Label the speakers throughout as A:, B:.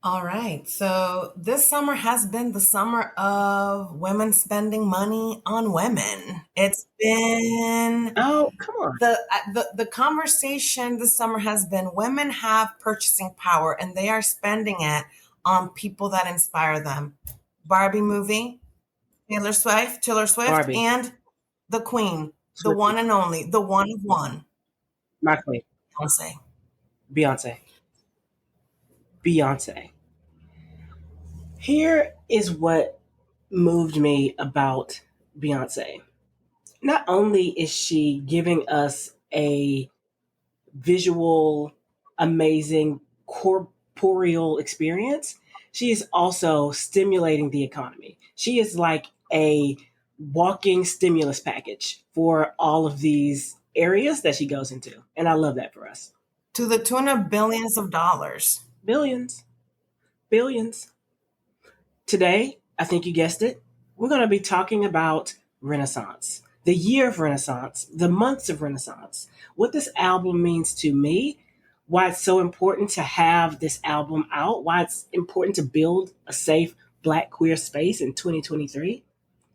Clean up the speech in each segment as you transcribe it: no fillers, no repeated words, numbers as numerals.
A: All right. So this summer has been the summer of women spending money on women. It's been
B: Oh, come on.
A: the conversation this summer has been women have purchasing power and they are spending it on people that inspire them. Barbie movie, Taylor Swift,
B: Barbie,
A: and the Queen, the one
B: Swiftie,
A: and only, the one of one,
B: my queen,
A: Beyonce.
B: Beyonce, Beyonce. Here is what moved me about Beyonce. Not only is she giving us a visual, amazing corporeal experience, she is also stimulating the economy. She is like a walking stimulus package for all of these areas that she goes into. And I love that for us.
A: To the tune of billions of dollars.
B: Billions, billions. Today, I think you guessed it, we're going to be talking about Renaissance, the year of Renaissance, the months of Renaissance, what this album means to me, why it's so important to have this album out, why it's important to build a safe Black queer space in 2023.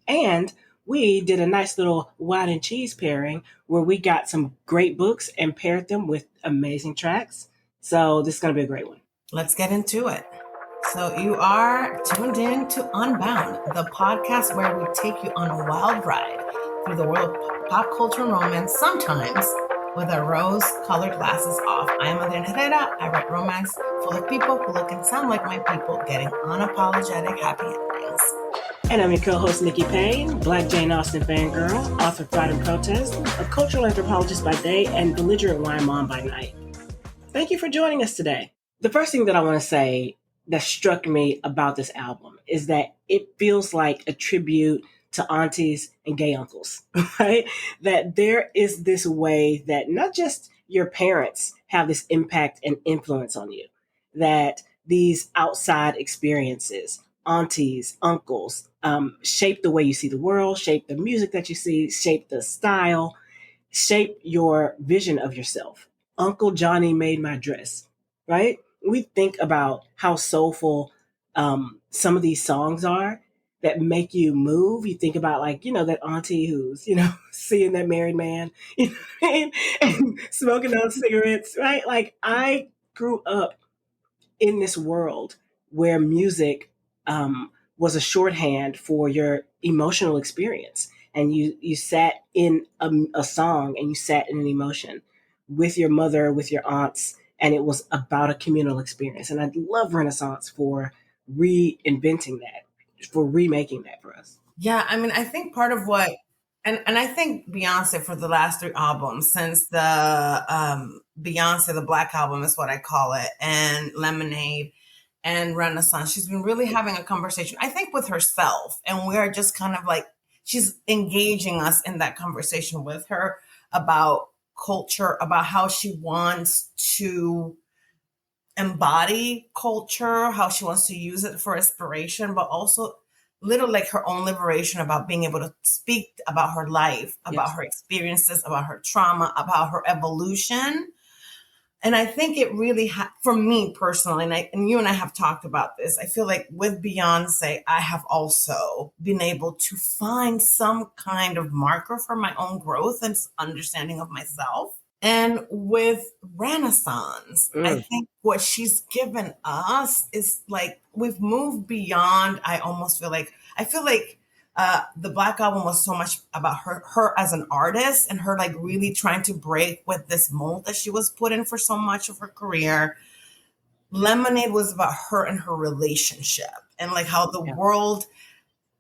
B: And we did a nice little wine and cheese pairing where we got some great books and paired them with amazing tracks. So this is going to be a great one.
A: Let's get into it. So, you are tuned in to Unbound, the podcast where we take you on a wild ride through the world of pop culture and romance, sometimes with our rose colored glasses off. I am Adriana Herrera. I write romance full of people who look and sound like my people, getting unapologetic happy endings.
B: And I'm your co-host, Nikki Payne, Black Jane Austen fangirl, author of Pride and Protest, a cultural anthropologist by day, and belligerent wine mom by night. Thank you for joining us today. The first thing that I want to say that struck me about this album is that it feels like a tribute to aunties and gay uncles, right? That there is this way that not just your parents have this impact and influence on you, that these outside experiences, aunties, uncles, shape the way you see the world, shape the music that you see, shape the style, shape your vision of yourself. Uncle Johnny made my dress, right? We think about how soulful some of these songs are that make you move. You think about, like, that auntie who's, seeing that married man, and smoking those cigarettes, right? Like, I grew up in this world where music was a shorthand for your emotional experience. And you sat in a song and you sat in an emotion with your mother, with your aunts, and it was about a communal experience. And I love Renaissance for reinventing that, for remaking that for us.
A: Yeah, I mean, I think part of what, and I think Beyonce for the last three albums, since the Beyonce, the Black Album is what I call it, and Lemonade and Renaissance, she's been really having a conversation, I think, with herself. And we are just kind of like, she's engaging us in that conversation with her about culture, about how she wants to embody culture, how she wants to use it for inspiration, but also little like her own liberation about being able to speak about her life, about
B: Yes.
A: her experiences, about her trauma, about her evolution. And I think it really, for me personally, and you and I have talked about this, I feel like with Beyonce, I have also been able to find some kind of marker for my own growth and understanding of myself. And with Renaissance, I
B: Mm.
A: think what she's given us is like we've moved beyond. I feel like the Black Album was so much about her as an artist and her like really trying to break with this mold that she was put in for so much of her career. Lemonade was about her and her relationship and like how the
B: Yeah.
A: world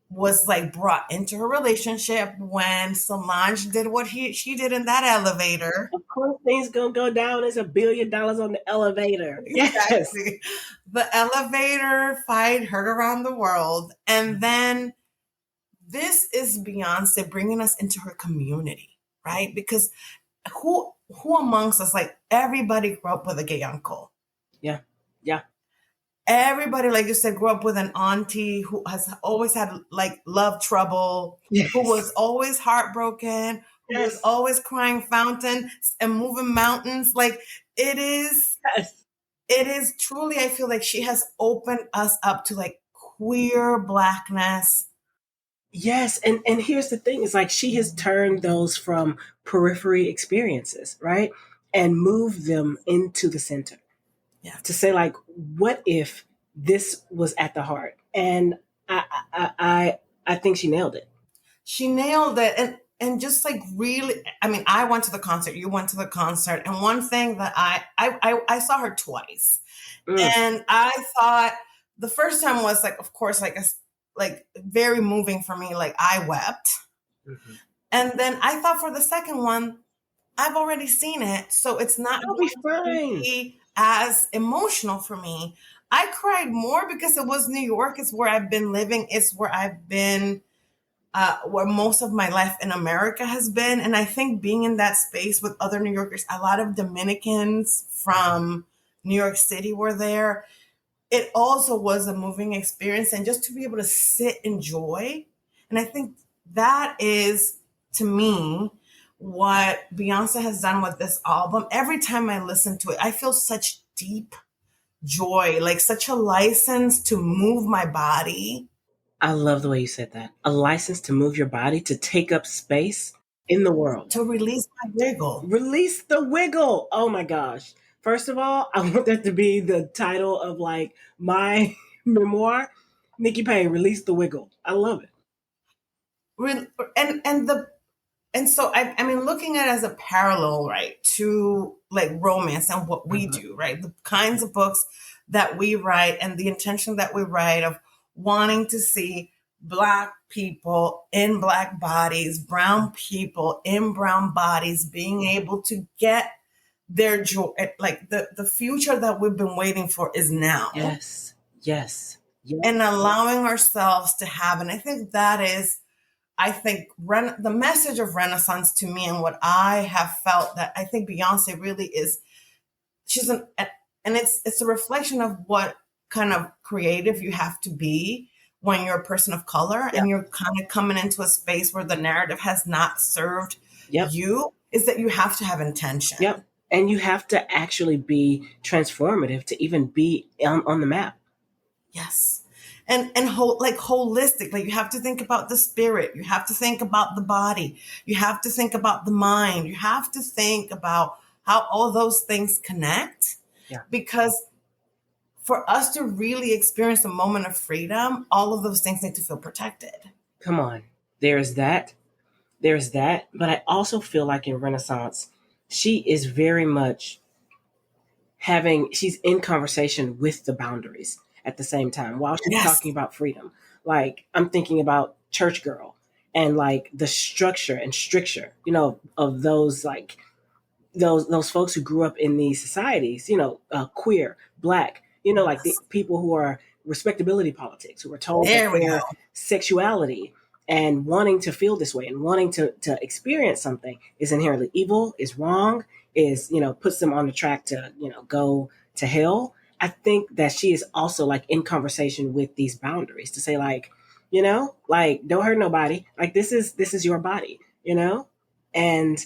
A: was like brought into her relationship when Solange did what she did in that elevator.
B: Of course, things gonna go down. There's $1 billion on the elevator. Yes.
A: Exactly. The elevator fight heard around the world. And then this is Beyonce bringing us into her community, right? Because who amongst us, like everybody grew up with a gay uncle.
B: Yeah. Yeah.
A: Everybody, like you said, grew up with an auntie who has always had like love trouble, who was
B: Yes.
A: always heartbroken, who was
B: Yes.
A: always crying fountains and moving mountains. Like it is
B: Yes.
A: it is truly, I feel like she has opened us up to like queer blackness.
B: Yes, and here's the thing: it's like she has turned those from periphery experiences, right, and moved them into the center to
A: Yes.
B: say, like, what if this was at the heart? And I think she nailed it.
A: She nailed it. And just like really, I mean, I went to the concert, you went to the concert, and one thing that I saw her twice.
B: Mm,
A: And I thought the first time was like, of course, like very moving for me. Like I wept.
B: mhm.
A: And then I thought for the second one, I've already seen it, so it's not
B: I'll be
A: going to
B: fine.
A: be as emotional for me. I cried more because it was New York. It's where I've been living. It's where I've been, where most of my life in America has been. And I think being in that space with other New Yorkers, a lot of Dominicans from New York City were there. It also was a moving experience. And just to be able to sit in joy. And I think that is, to me, what Beyonce has done with this album. Every time I listen to it, I feel such deep joy, like such a license to move my body,
B: I love the way you said that. A license to move your body, to take up space in the world.
A: to release my wiggle.
B: Release the wiggle. Oh my gosh. First of all, I want that to be the title of like my memoir. Nikki Payne, Release the Wiggle. I love it.
A: Re- and so I mean, looking at it as a parallel, right, to like romance and what we
B: Mhm.
A: do, right, the kinds of books that we write and the intention that we write of wanting to see Black people in Black bodies, brown people in brown bodies being able to get their joy. Like the future that we've been waiting for is now,
B: Yes. Yes. Yes.
A: and allowing ourselves to have. And I think that is, I think the message of Renaissance to me, and what I have felt, that I think Beyonce really is, she's and it's a reflection of what kind of creative you have to be when you're a person of color
B: Yep.
A: and you're kind of coming into a space where the narrative has not served
B: Yep.
A: you, is that you have to have intention.
B: Yep. And you have to actually be transformative to even be on the map.
A: Yes. Like holistic, like you have to think about the spirit, you have to think about the body, you have to think about the mind, you have to think about how all those things connect.
B: Yeah.
A: Because for us to really experience a moment of freedom, all of those things need to feel protected.
B: Come on. There's that. There's that. But I also feel like in Renaissance, she is very much she's in conversation with the boundaries at the same time while she's
A: Yes.
B: talking about freedom. Like, I'm thinking about Church Girl and like the structure and stricture, of those, like, those folks who grew up in these societies, queer, Black, like the
A: Yes.
B: people who are respectability politics, who are told that
A: There we go.
B: their sexuality and wanting to feel this way and wanting to experience something is inherently evil, is wrong, is, puts them on the track to, go to hell. I think that she is also like in conversation with these boundaries to say, like, like, don't hurt nobody. Like, this is your body, and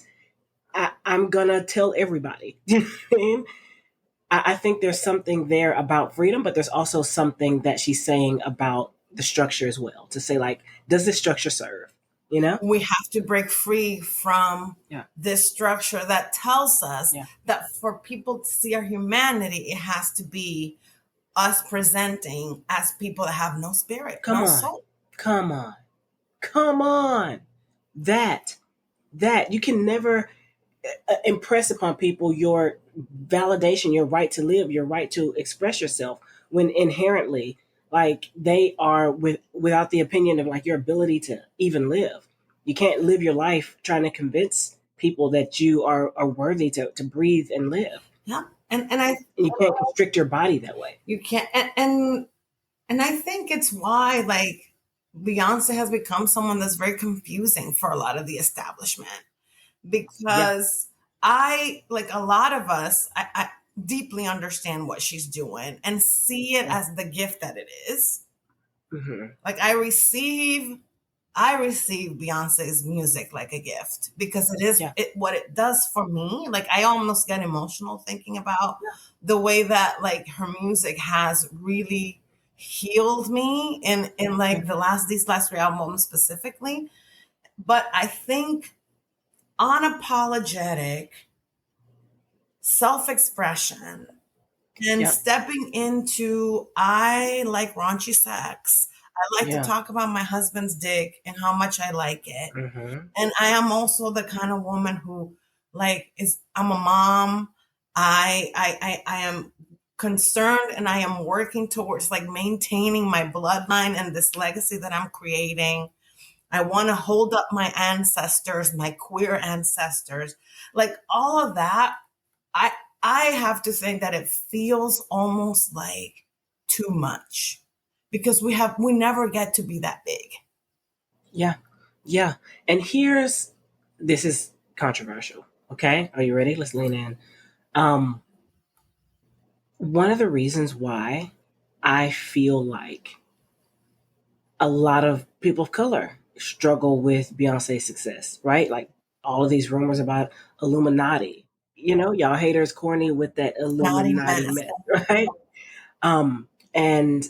B: I'm gonna tell everybody. You know what I mean? I think there's something there about freedom, but there's also something that she's saying about the structure as well. To say, like, does this structure serve?
A: We have to break free from
B: Yeah.
A: this structure that tells us
B: Yeah.
A: that for people to see our humanity, it has to be us presenting as people that have no spirit,
B: Come
A: no
B: on.
A: soul.
B: Come on. Come on. That you can never impress upon people your validation, your right to live, your right to express yourself, when inherently, like, they are without the opinion of like your ability to even live. You can't live your life trying to convince people that you are worthy to breathe and live.
A: Yeah. And
B: You can't constrict your body that way.
A: you can't, and I think it's why, like, Beyonce has become someone that's very confusing for a lot of the establishment, because I, like a lot of us, I deeply understand what she's doing and see it
B: Yeah.
A: as the gift that it is.
B: Mm-hmm.
A: Like, I receive I receive Beyonce's music like a gift because
B: Yeah.
A: what it does for me. Like I almost get emotional thinking about the way that like her music has really healed me in like these last three albums specifically. But I think unapologetic self-expression and
B: Yep.
A: stepping into I like raunchy sex. I like to
B: Yeah.
A: talk about my husband's dick and how much I like it.
B: Mm-hmm.
A: And I am also the kind of woman who like is I'm a mom. I am concerned and I am working towards like maintaining my bloodline and this legacy that I'm creating. I want to hold up my ancestors, my queer ancestors. Like all of that, I I have to think that it feels almost like too much because we never get to be that big.
B: Yeah. Yeah. And this is controversial. Okay. Are you ready? Let's lean in. Um, One of the reasons why I feel like a lot of people of color struggle with Beyonce's success, right? Like all of these rumors about Illuminati. Y'all haters corny with that
A: Naughty
B: Illuminati
A: mess.
B: myth, right? Um, and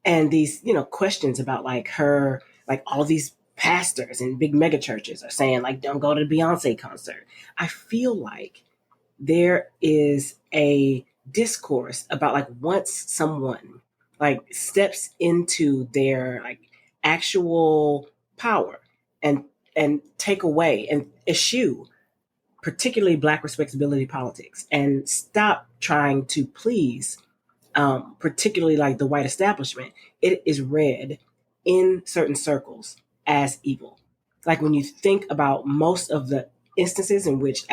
B: and these, questions about like her, like all of these pastors and big mega churches are saying like, don't go to the Beyonce concert. I feel like there is a discourse about like once someone like steps into their like actual power and take away and eschew particularly black respectability politics and stop trying to please particularly like the white establishment, it is read in certain circles as evil. Like when you think about most of the instances in which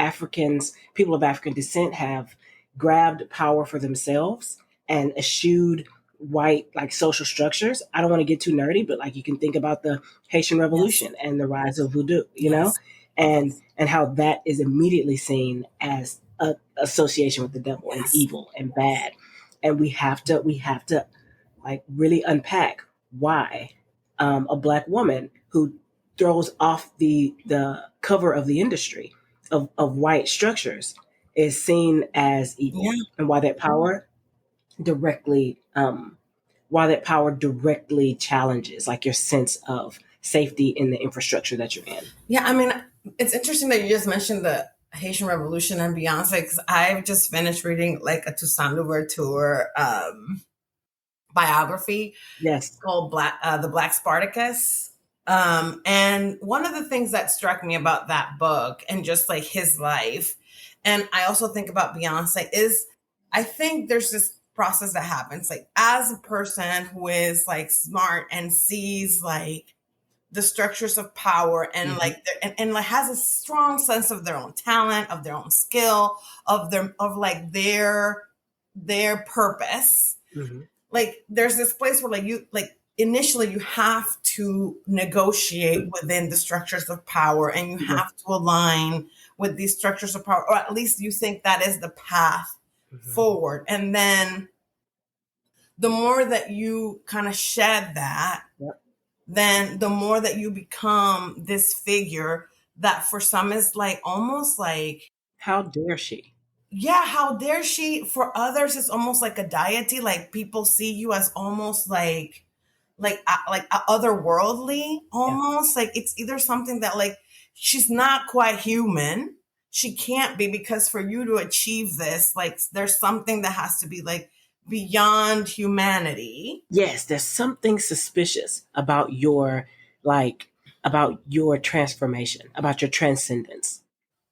B: people of African descent, have grabbed power for themselves and eschewed white like social structures. I don't want to get too nerdy, but like you can think about the Haitian
A: Yes.
B: Revolution and the rise of voodoo,
A: Yes.
B: and
A: Yes.
B: how that is immediately seen as a association with the devil and
A: Yes.
B: evil and bad. And we have to like really unpack why a black woman who throws off the cover of the industry of white structures is seen as evil,
A: Yeah.
B: and directly why that power directly challenges like your sense of safety in the infrastructure that you're in.
A: Yeah. I mean, it's interesting that you just mentioned the Haitian Revolution and Beyonce because I've just finished reading like a Toussaint Louverture biography
B: Yes.
A: called The Black Spartacus. And one of the things that struck me about that book and just like his life, and I also think about Beyonce, is I think there's this process that happens like as a person who is like smart and sees like the structures of power and
B: Mm-hmm.
A: like and like has a strong sense of their own talent, of their own skill, of like their purpose.
B: Mm-hmm.
A: Like there's this place where like you like initially you have to negotiate within the structures of power and you
B: Yeah.
A: have to align with these structures of power, or at least you think that is the path
B: Mm-hmm.
A: forward. And then the more that you kind of shed that,
B: Yep.
A: then the more that you become this figure that for some is like almost like,
B: How dare she?
A: yeah, how dare she? For others, it's almost like a deity. Like people see you as almost like otherworldly,
B: Yeah.
A: almost like it's either something that like she's not quite human. She can't be because for you to achieve this, like there's something that has to be like beyond humanity.
B: Yes, there's something suspicious about your transformation, about your transcendence.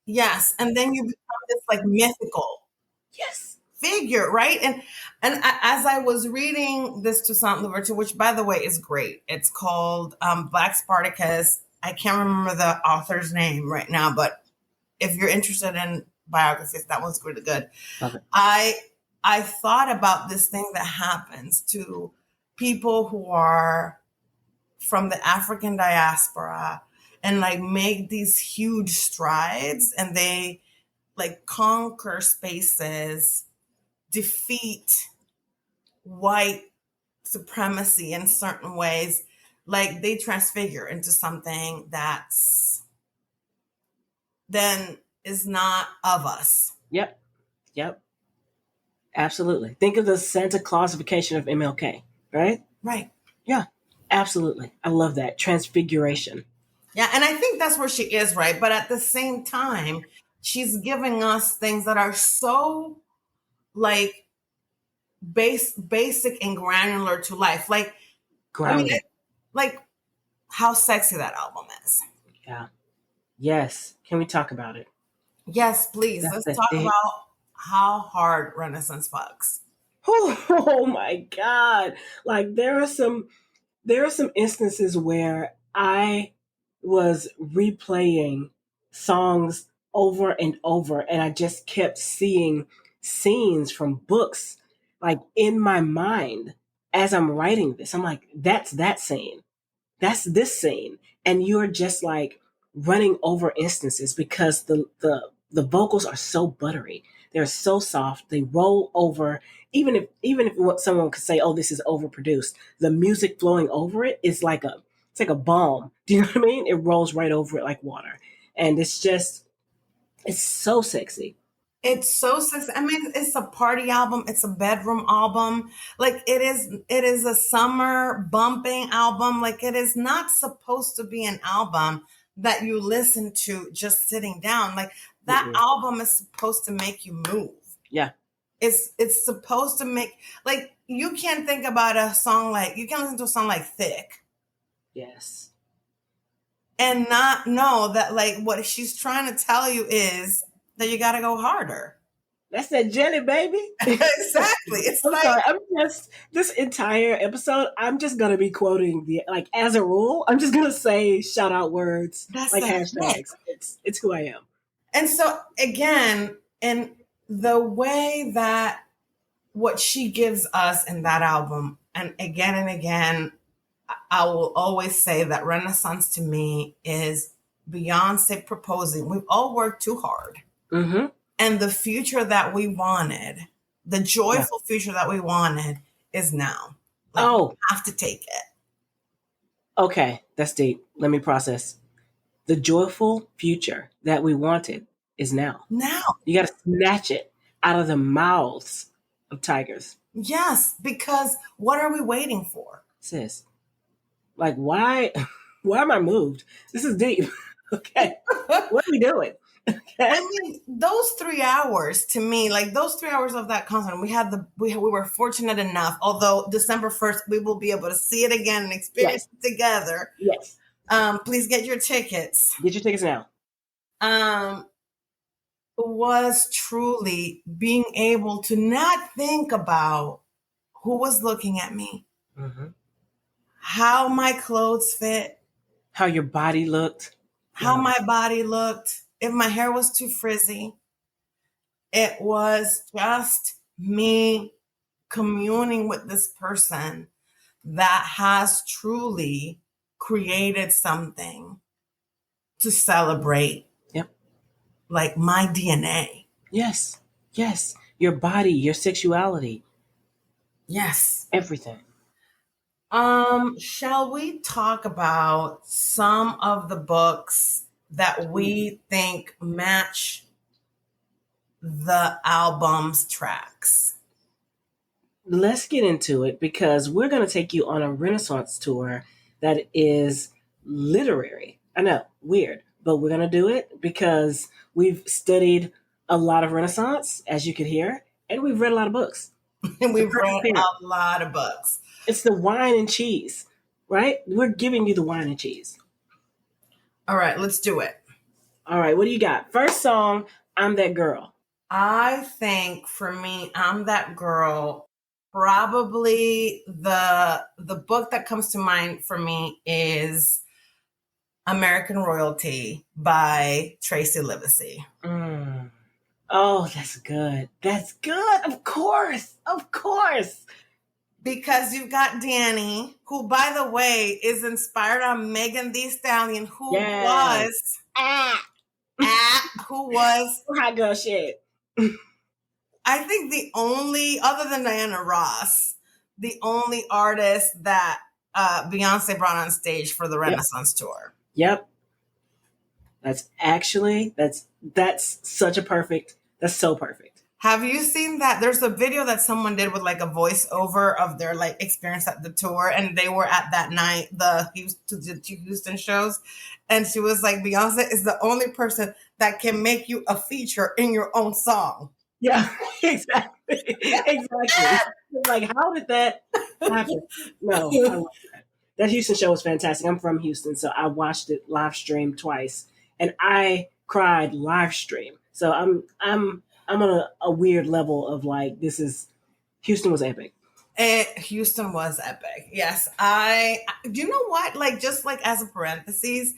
A: Yes, and then you become this like mythical
B: Yes.
A: figure, right? As I was reading this Toussaint Louverture, which by the way is great, it's called Black Spartacus. I can't remember the author's name right now, but if you're interested in biographies, that one's really good.
B: Love it.
A: I thought about this thing that happens to people who are from the African diaspora and like make these huge strides and they like conquer spaces, defeat white supremacy in certain ways, like they transfigure into something that's then is not of us.
B: Yep. Yep. Absolutely. Think of the Santa Clausification of MLK, right?
A: Right.
B: Yeah. Absolutely. I love that. Transfiguration.
A: Yeah, and I think that's where she is, right? But at the same time, she's giving us things that are so like basic and granular to life. Like, I mean,
B: Grounded.
A: like how sexy that album is.
B: Yeah. Yes. Can we talk about it?
A: Yes, please.
B: That's
A: Let's
B: the
A: talk
B: thing.
A: about how hard Renaissance fucks.
B: Oh my God. Like there are some instances where I was replaying songs over and over, and I just kept seeing scenes from books like in my mind as I'm writing this. I'm like, that's that scene. That's this scene. And you're just like running over instances because the vocals are so buttery. They're so soft. They roll over. Even if what someone could say, "Oh, this is overproduced," the music flowing over it is like it's like a balm. Do you know what I mean? It rolls right over it like water, and it's so sexy.
A: It's so sexy. I mean, it's a party album. It's a bedroom album. Like it is a summer bumping album. Like it is not supposed to be an album that you listen to just sitting down. Like that
B: Mm-mm.
A: album is supposed to make you move.
B: Yeah.
A: It's supposed to make like you can't think about a song like you can listen to a song like Thick
B: Yes.
A: and not know that like what she's trying to tell you is that you got to go harder.
B: That's that jelly, baby.
A: Exactly. It's
B: I'm
A: like
B: sorry. I'm just this entire episode. I'm just gonna be quoting the like as a rule. I'm just gonna say shout out words
A: that's
B: like
A: the thing.
B: hashtags. It's who I am.
A: And so again, in the way that what she gives us in that album, and again, I will always say that Renaissance to me is Beyonce proposing. We've all worked too hard.
B: Mm-hmm.
A: And the future that we wanted, the
B: Yeah.
A: joyful future that we wanted is now. Like,
B: Oh,
A: we have to take it.
B: okay. That's deep. Let me process. The joyful future that we wanted is now.
A: Now.
B: You got to snatch it out of the mouths of tigers,
A: Yes, because what are we waiting for?
B: sis. Like why? Why am I moved? This is deep. Okay. What are we doing? Okay.
A: I mean, those 3 hours to me, like those 3 hours of that concert, we were fortunate enough. Although December 1st, we will be able to see it again and experience it together.
B: Yes.
A: Please get your tickets.
B: Get your tickets now.
A: Was truly being able to not think about who was looking at me,
B: Mm-hmm.
A: how my clothes fit,
B: How your body looked.
A: how my body looked, if my hair was too frizzy. It was just me communing with this person that has truly created something to celebrate,
B: Yep.
A: like my DNA.
B: Yes. Yes. Your body, your sexuality,
A: Yes.
B: everything.
A: Shall we talk about some of the books that we think match the album's tracks?
B: Let's get into it because we're going to take you on a Renaissance tour that is literary. I know, weird, but we're going to do it because we've studied a lot of Renaissance, as you could hear, and we've read a lot of books.
A: And we've read a lot of books.
B: It's the wine and cheese, right? We're giving you the wine and cheese.
A: All right, let's do it.
B: All right, what do you got? First song, I'm That Girl.
A: I think for me, I'm That Girl. Probably the book that comes to mind for me is American Royalty by Tracy Livesey.
B: Mm. Oh, that's good. That's good. Of course. Of course.
A: Because you've got Danny, who, by the way, is inspired on Megan Thee Stallion, who was
B: hot girl shit.
A: I think the only, other than Diana Ross, the only artist that Beyonce brought on stage for the
B: Yep.
A: Renaissance tour.
B: Yep. That's such a perfect. That's so perfect.
A: Have you seen that? There's a video that someone did with like a voiceover of their like experience at the tour, and they were at that night, the Houston shows, and she was like, Beyonce is the only person that can make you a feature in your own song.
B: Yeah, exactly. Exactly. Like, how did that happen? No, I love that. That Houston show was fantastic. I'm from Houston, so I watched it live stream twice, and I cried live stream. So I'm on a weird level of like, Houston was epic.
A: Houston was epic. Yes. Do you know what? Like, just like as a parentheses,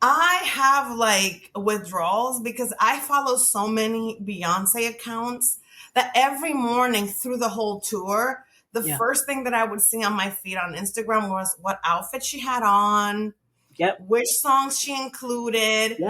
A: I have like withdrawals because I follow so many Beyonce accounts that every morning through the whole tour, the first thing that I would see on my feed on Instagram was what outfit she had on, which songs she included.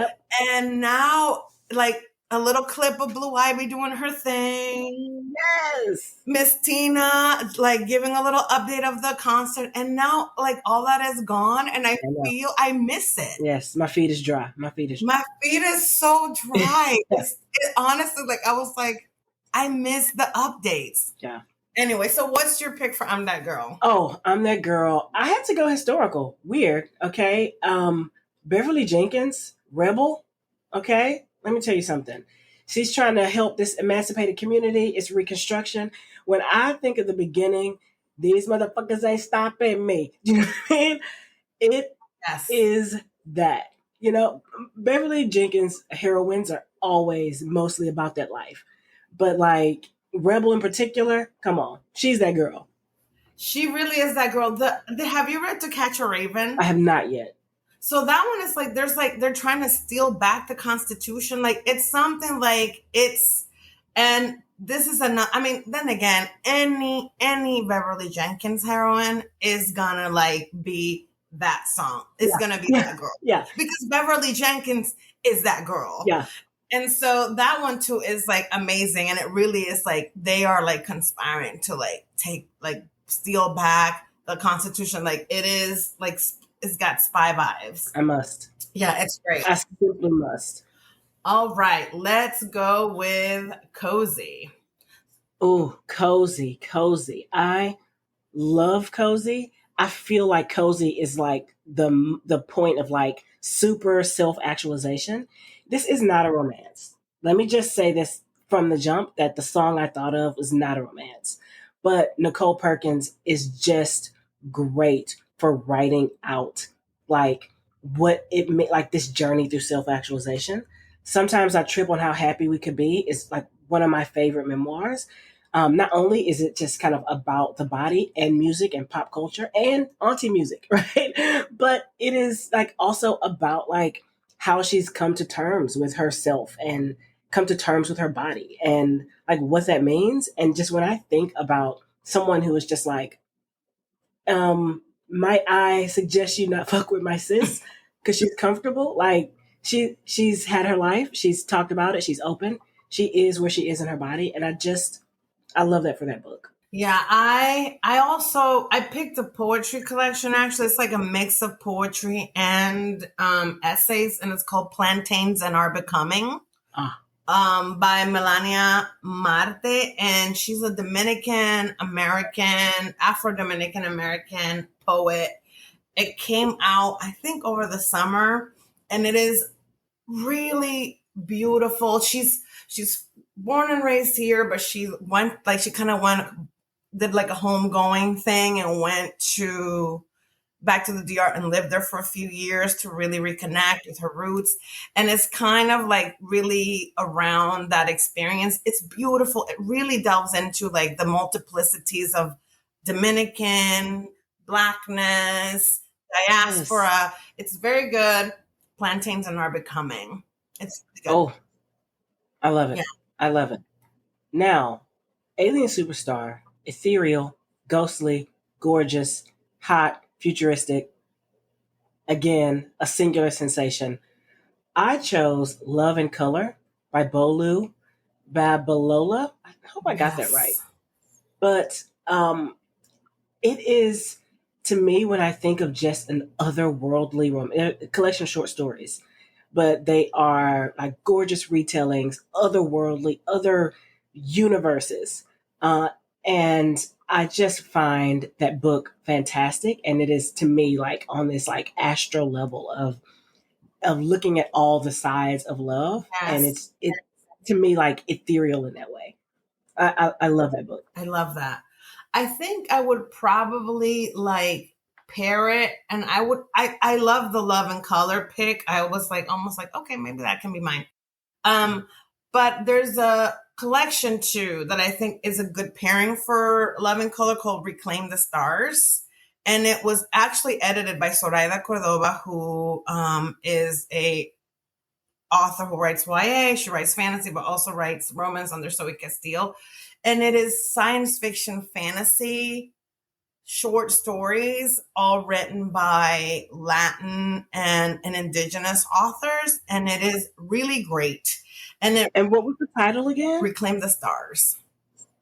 A: And now, like, a little clip of Blue Ivy doing her thing.
B: Yes.
A: Miss Tina, like, giving a little update of the concert. And now, like, all that is gone. And I feel I miss it.
B: Yes, my feet is dry. My feet is
A: so dry. Honestly, like, I was like, I miss the updates.
B: Yeah.
A: Anyway, so what's your pick for I'm That Girl?
B: Oh, I'm That Girl. I had to go historical. Weird. Okay. Beverly Jenkins, Rebel. Okay. Let me tell you something. She's trying to help this emancipated community. It's Reconstruction. When I think of the beginning, these motherfuckers ain't stopping me. Do you know what I mean? It is that. You know, Beverly Jenkins heroines are always mostly about that life. But like Rebel in particular, come on. She's that girl.
A: She really is that girl. Have you read To Catch a Raven?
B: I have not yet.
A: So that one is like, they're trying to steal back the Constitution. Like, it's something like and this is I mean, then again, any Beverly Jenkins heroine is gonna like be that song. It's gonna be that girl.
B: Yeah.
A: Because Beverly Jenkins is that girl.
B: Yeah.
A: And so that one too is like amazing. And it really is like, they are like conspiring to like steal back the Constitution. Like, it is like, it's got spy vibes.
B: I must.
A: Yeah, it's great.
B: I simply must.
A: All right, let's go with Cozy.
B: Oh, Cozy. I love Cozy. I feel like Cozy is like the point of like super self-actualization. This is not a romance. Let me just say this from the jump, that the song I thought of was not a romance. But Nicole Perkins is just great for writing out like what it meant, like this journey through self-actualization. Sometimes I trip on how happy we could be. It's like one of my favorite memoirs. Not only is it just kind of about the body and music and pop culture and auntie music, right? But it is like also about like how she's come to terms with herself and come to terms with her body and like what that means. And just when I think about someone who is just like, might I suggest you not fuck with my sis because she's comfortable? Like she's had her life. She's talked about it. She's open. She is where she is in her body. And I love that for that book.
A: Yeah, I picked a poetry collection. Actually, it's like a mix of poetry and essays, and it's called Plantains and Are Becoming. By Melania Marte, and she's a Afro-Dominican American poet. It came out, I think, over the summer, and it is really beautiful. She's born and raised here, but she did like a homegoing thing and went back to the DR and lived there for a few years to really reconnect with her roots. And it's kind of like really around that experience. It's beautiful. It really delves into like the multiplicities of Dominican, Blackness, diaspora. Yes. It's very good. Plantains and Are Becoming. It's good.
B: Oh, I love it. Yeah. I love it. Now, alien superstar, ethereal, ghostly, gorgeous, hot, futuristic, again, a singular sensation. I chose Love and Color by Bolu Babalola. I hope I got that right. But it is to me, when I think of just an otherworldly collection of short stories, but they are like gorgeous retellings, otherworldly, other universes. And I just find that book fantastic. And it is to me like on this like astral level of looking at all the sides of love. And
A: Yes.
B: it's to me like ethereal in that way. I love that book.
A: I love that. I think I would probably like pair it, and I love the love and color pick. I was like almost like, okay, maybe that can be mine. Um, but there's a collection too that I think is a good pairing for love and color called Reclaim the Stars. And it was actually edited by Zoraida Cordova, who is a author who writes YA. She writes fantasy, but also writes romance under Zoe Castile. And it is science fiction fantasy short stories, all written by Latin and indigenous authors. And it is really great. And it
B: And what was the title again?
A: Reclaim the Stars.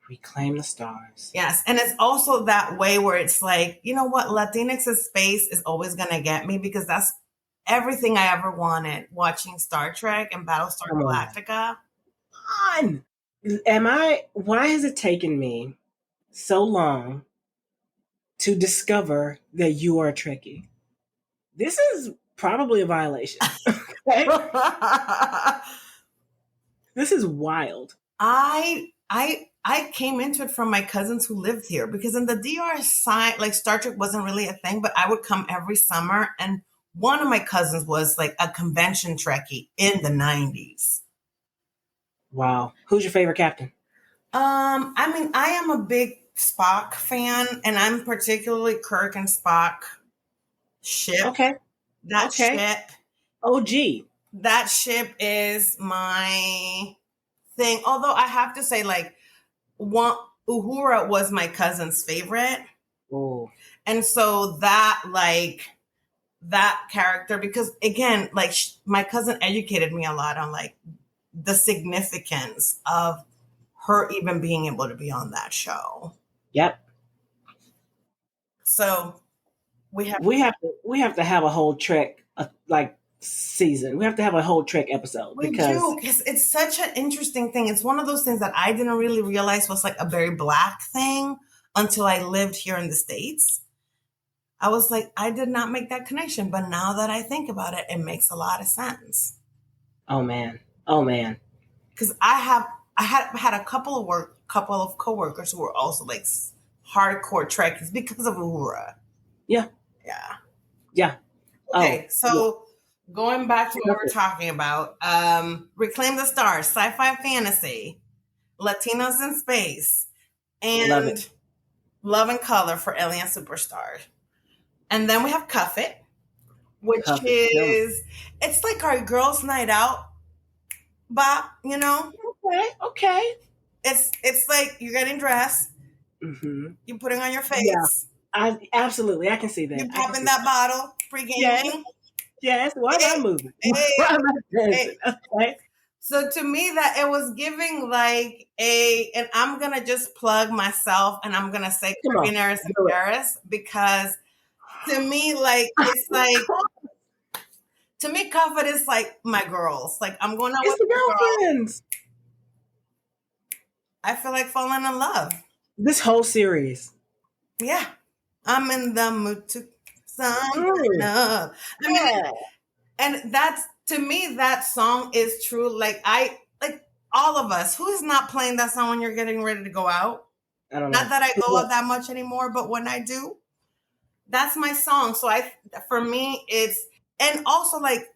B: Reclaim the Stars.
A: Yes. And it's also that way where it's like, you know what? Latinx's space is always going to get me because that's everything I ever wanted watching Star Trek and Battlestar Galactica.
B: On. Why has it taken me so long to discover that you are a Trekkie? This is probably a violation. Okay? This is wild.
A: I came into it from my cousins who lived here because in the DR side, like Star Trek wasn't really a thing, but I would come every summer, and one of my cousins was like a convention Trekkie in the 90s.
B: Wow. Who's your favorite captain?
A: I mean, I am a big Spock fan, and I'm particularly Kirk and Spock ship.
B: Okay.
A: That ship.
B: OG.
A: That ship is my thing. Although I have to say, like, Uhura was my cousin's favorite.
B: Oh.
A: And so that character, because again, like my cousin educated me a lot on like the significance of her even being able to be on that show.
B: Yep.
A: So we have
B: to have a whole Trek like season. We have to have a whole Trek episode
A: because it's such an interesting thing. It's one of those things that I didn't really realize was like a very Black thing until I lived here in the States. I was like, I did not make that connection, but now that I think about it, it makes a lot of sense.
B: Oh man.
A: Because I had a couple of coworkers who were also like hardcore Trekkies because of Uhura.
B: Yeah.
A: Okay, so going back to what we're talking about, Reclaim the Stars, sci-fi fantasy, Latinos in space, and Love and Color for Alien Superstars. And then we have Cuff It, which is, it's like our girls' night out, bop, you know?
B: Okay.
A: It's like you're getting dressed, you're putting on your face.
B: Yeah. I can see that.
A: You're popping that bottle, pre-gaming.
B: Yes. Why am I moving? Why am I dancing? Okay.
A: So to me, that it was giving like and I'm gonna just plug myself, and I'm gonna say Carabiners in Paris, because to me, like it's like to me, Comfort is like my girls. Like I'm going out with the girlfriends. I feel like falling in love.
B: This whole series.
A: Yeah. I'm in the mood to something up. I mean, and that's, to me, that song is true. Like all of us, who is not playing that song when you're getting ready to go out?
B: I don't know.
A: Not that I go out that much anymore, but when I do, that's my song. So for me, it's, and also like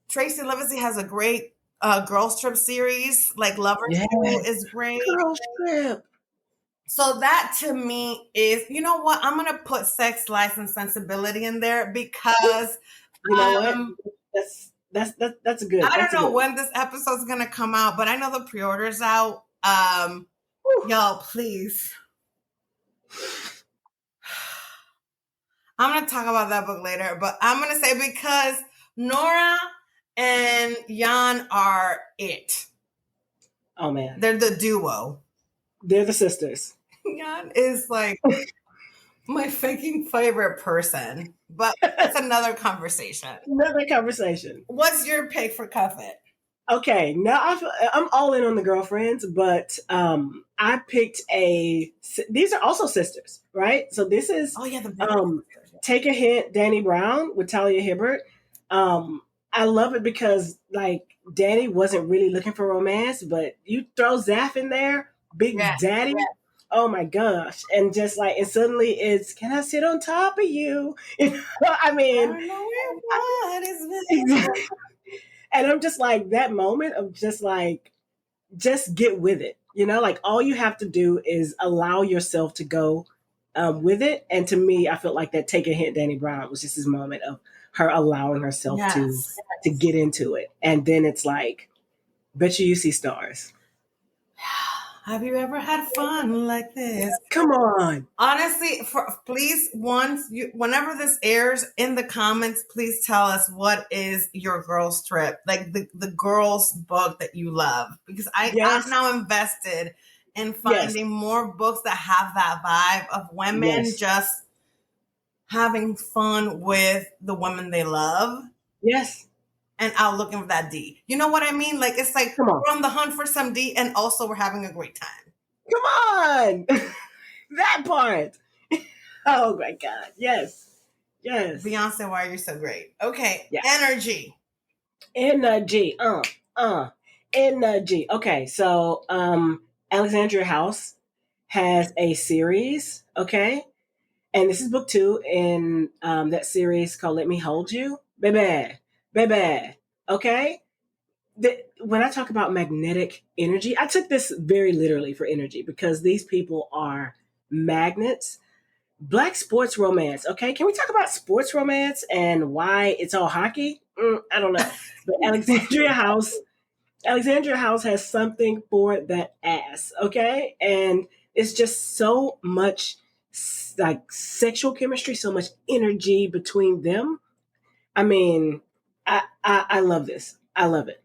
A: Tracy Livesey has a great Girls Trip series. Like Lovers Trip is great.
B: Girls Trip.
A: So that to me is, you know what? I'm gonna put Sex, Life, and Sensibility in there because
B: you know what? That's good.
A: I don't know when this episode's gonna come out, but I know the pre-order's out. Y'all, please. I'm gonna talk about that book later, but I'm gonna say because Nora and Jan are it.
B: Oh man,
A: they're the duo.
B: They're the sisters.
A: Jan is like My faking favorite person, but that's another conversation.
B: Another conversation.
A: What's your pick for Cuff It?
B: Okay, now I'm all in on the girlfriends, but I picked these are also sisters, right? So this is
A: Oh yeah, the
B: Take a Hint, Danny Brown with Talia Hibbert. I love it because like Danny wasn't really looking for romance, but you throw Zaff in there, Big Daddy. Yeah. Oh my gosh. And just like, and suddenly it's, can I sit on top of you? I mean,
A: I don't know what is this?
B: And I'm just like, that moment of just like, just get with it. You know, like all you have to do is allow yourself to go with it. And to me, I felt like that Take a Hint, Danny Brown was just this moment of her allowing herself to get into it. And then it's like, bet you see stars.
A: Have you ever had fun like this?
B: Come on.
A: Honestly, please, whenever this airs, in the comments, please tell us what is your girl's trip, like the girl's book that you love, because I'm now invested in finding more books that have that vibe of women just having fun with the women they love.
B: Yes.
A: And out looking for that D. You know what I mean? Like, it's like we're on the hunt for some D, and also we're having a great time.
B: Come on. That part. Oh my God. Yes. Yes.
A: Beyonce, why are you so great? Okay.
B: Yeah.
A: Energy.
B: Energy. Energy. Okay. So, Alexandria House has a series. Okay. And this is book 2 in that series called Let Me Hold You. Baby. Okay. When I talk about magnetic energy, I took this very literally for energy because these people are magnets. Black sports romance. Okay. Can we talk about sports romance and why it's all hockey? I don't know. But Alexandria House has something for that ass. Okay. And it's just so much like sexual chemistry, so much energy between them. I mean, I love this. I love it.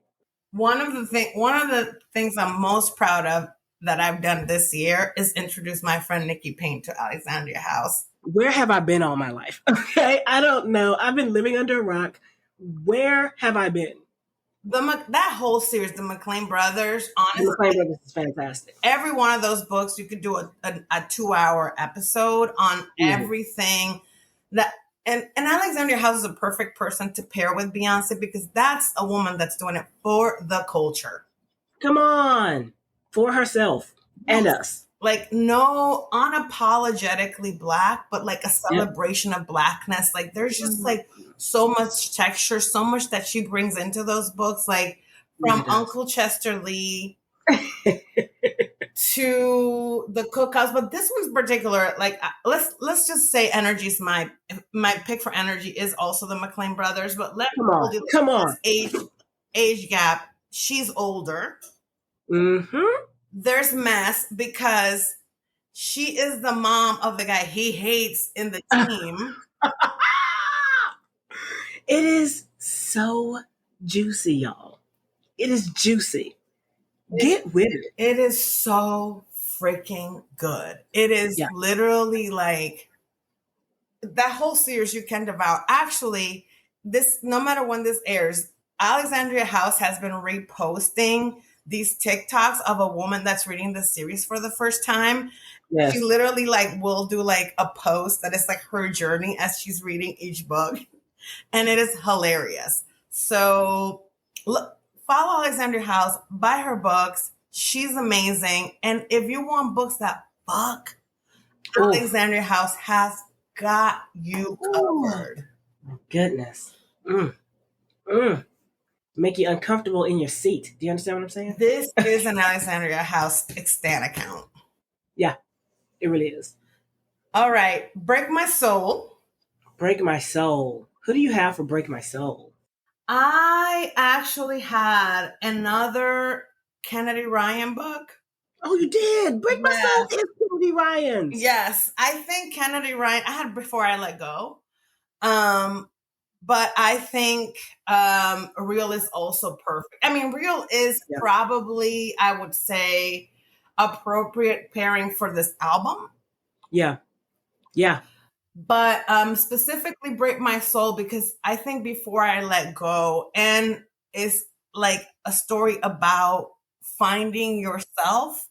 A: One of the things I'm most proud of that I've done this year is introduce my friend Nikki Payne to Alexandria House.
B: Where have I been all my life? Okay, I don't know. I've been living under a rock. Where have I been?
A: That whole series, the McLean Brothers, honestly,
B: the McLean Brothers is fantastic.
A: Every one of those books, you could do a 2-hour episode on everything that. And Alexandria House is a perfect person to pair with Beyonce because that's a woman that's doing it for the culture.
B: Come on. For herself and us.
A: Like, no unapologetically Black, but like a celebration of Blackness. Like, there's just like so much texture, so much that she brings into those books. Like, from Uncle Chester Lee to the Cookhouse, but this one's particular. Like, let's just say Energy's my pick for Energy is also the McLean Brothers. But come on, age gap. She's older.
B: Mm-hmm.
A: There's mess because she is the mom of the guy he hates in the team.
B: It is so juicy, y'all. It is juicy. Get with it.
A: It is so freaking good. It is literally like that whole series you can devour. Actually, this, no matter when this airs, Alexandria House has been reposting these TikToks of a woman that's reading the series for the first time. Yes. She literally like will do like a post that is like her journey as she's reading each book. And it is hilarious. So look, follow Alexandria House, buy her books. She's amazing. And if you want books that fuck, Alexandria House has got you covered.
B: My goodness. Make you uncomfortable in your seat. Do you understand what I'm saying?
A: This is an Alexandria House Stan account.
B: Yeah, it really is.
A: All right. Break My Soul.
B: Break My Soul. Who do you have for Break My Soul?
A: I actually had another Kennedy Ryan book.
B: Oh, you did? Break My Soul is Kennedy Ryan's.
A: Yes. I think Kennedy Ryan, I had Before I Let Go. But I think Real is also perfect. I mean, Real is probably, I would say, appropriate pairing for this album.
B: Yeah. Yeah.
A: but specifically break my soul because I think before I let go, and it's like a story about finding yourself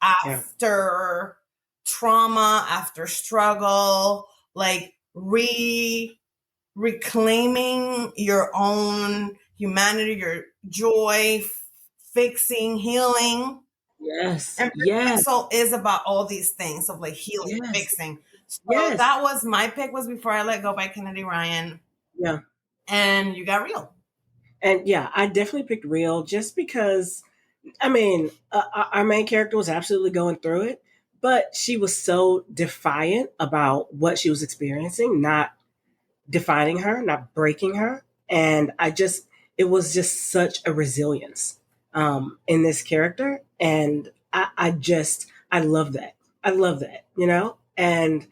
B: Yeah.
A: after trauma, after struggle, like reclaiming your own humanity, your joy, fixing, healing.
B: Yes.
A: And
B: Yes.
A: Soul is about all these things of like healing,
B: Yes.
A: fixing. So
B: Yes.
A: that was my pick, was Before I Let Go by Kennedy Ryan.
B: Yeah.
A: And you got Real.
B: And yeah, I definitely picked Real just because, I mean, our main character was absolutely going through it, but she was so defiant about what she was experiencing, not defining her, not breaking her. And it was just such a resilience in this character. And I love that. I love that, And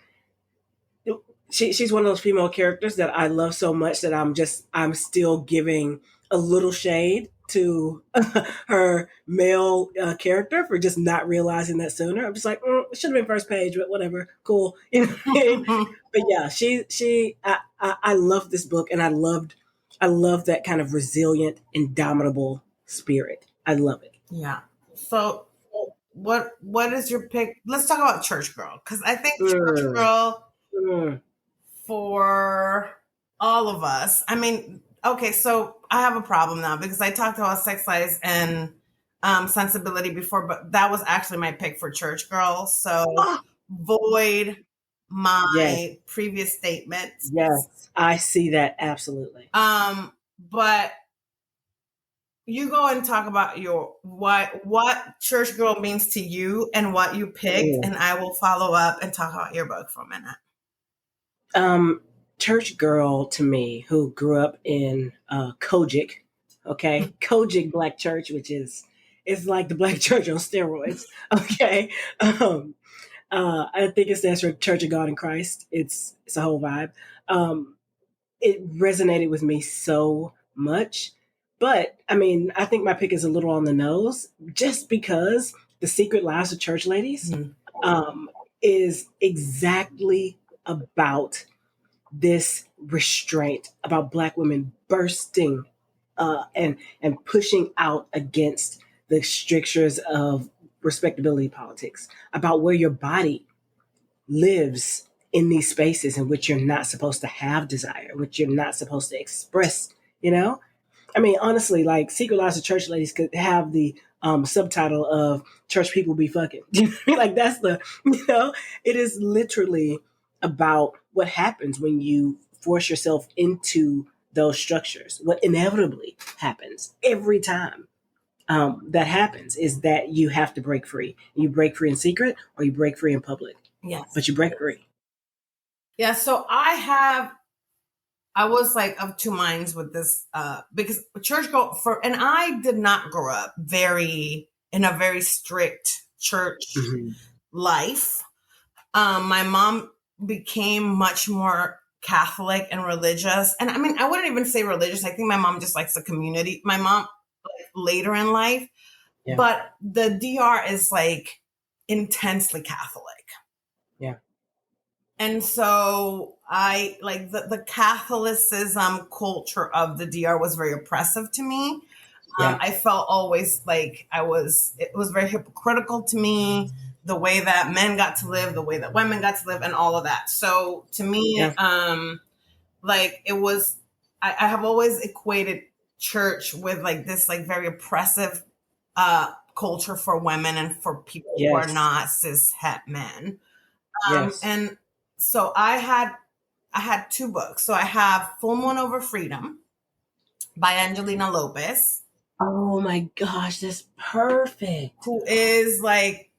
B: she's one of those female characters that I love so much that I'm still giving a little shade to her male character for just not realizing that sooner. I'm just like, it should have been first page, but whatever, cool. But yeah, I love this book, and I love that kind of resilient, indomitable spirit. I love it.
A: Yeah. So what is your pick? Let's talk about Church Girl, because I think Church
B: Mm,
A: Girl,
B: mm,
A: for all of us. I mean, okay, so I have a problem now because I talked about sex lies and sensibility before, but that was actually my pick for Church Girl. So
B: oh,
A: void
B: yes,
A: my previous statements.
B: yes, I see that absolutely.
A: But you go and talk about your what Church Girl means to you and what you picked,
B: Mm.
A: and I will follow up and talk about your book for a minute.
B: Um, Church girl to me who grew up in Kojic, okay, Kojic Black Church, which is like the Black Church on steroids, okay. I think it stands for Church of God in Christ. It's a whole vibe. Um, it resonated with me so much. But I mean, I think my pick is a little on the nose, just because The Secret Lives of Church Ladies
A: Mhm.
B: um, is exactly about this restraint, about Black women bursting and pushing out against the strictures of respectability politics, about where your body lives in these spaces in which you're not supposed to have desire, which you're not supposed to express, you know? I mean, honestly, like Secret Lives of Church Ladies could have the subtitle of Church People Be Fucking. Like that's it is literally about what happens when you force yourself into those structures. What inevitably happens every time that happens is that you have to break free. You break free in secret or you break free in public,
A: Yes.
B: but you break free.
A: Yeah, so I was like of two minds with this because church go for, and I did not grow up very in a very strict church
B: Mm-hmm.
A: life. My mom became much more Catholic and religious, and I mean I wouldn't even say religious. I think my mom just likes the community. My mom, like, later in life,
B: Yeah,
A: but the DR is like intensely Catholic.
B: yeah,
A: And so I like the Catholicism culture of the DR was very oppressive to me.
B: yeah,
A: I felt always like it was very hypocritical to me, the way that men got to live, the way that women got to live, and all of that. So to me,
B: yeah,
A: like it was, I have always equated church with like this, like very oppressive culture for women and for people who are
B: yes,
A: not cis het men.
B: yes.
A: And so I had two books. So I have Full Moon Over Freedom by Angelina Lopez,
B: Oh my gosh, that's perfect.
A: who is like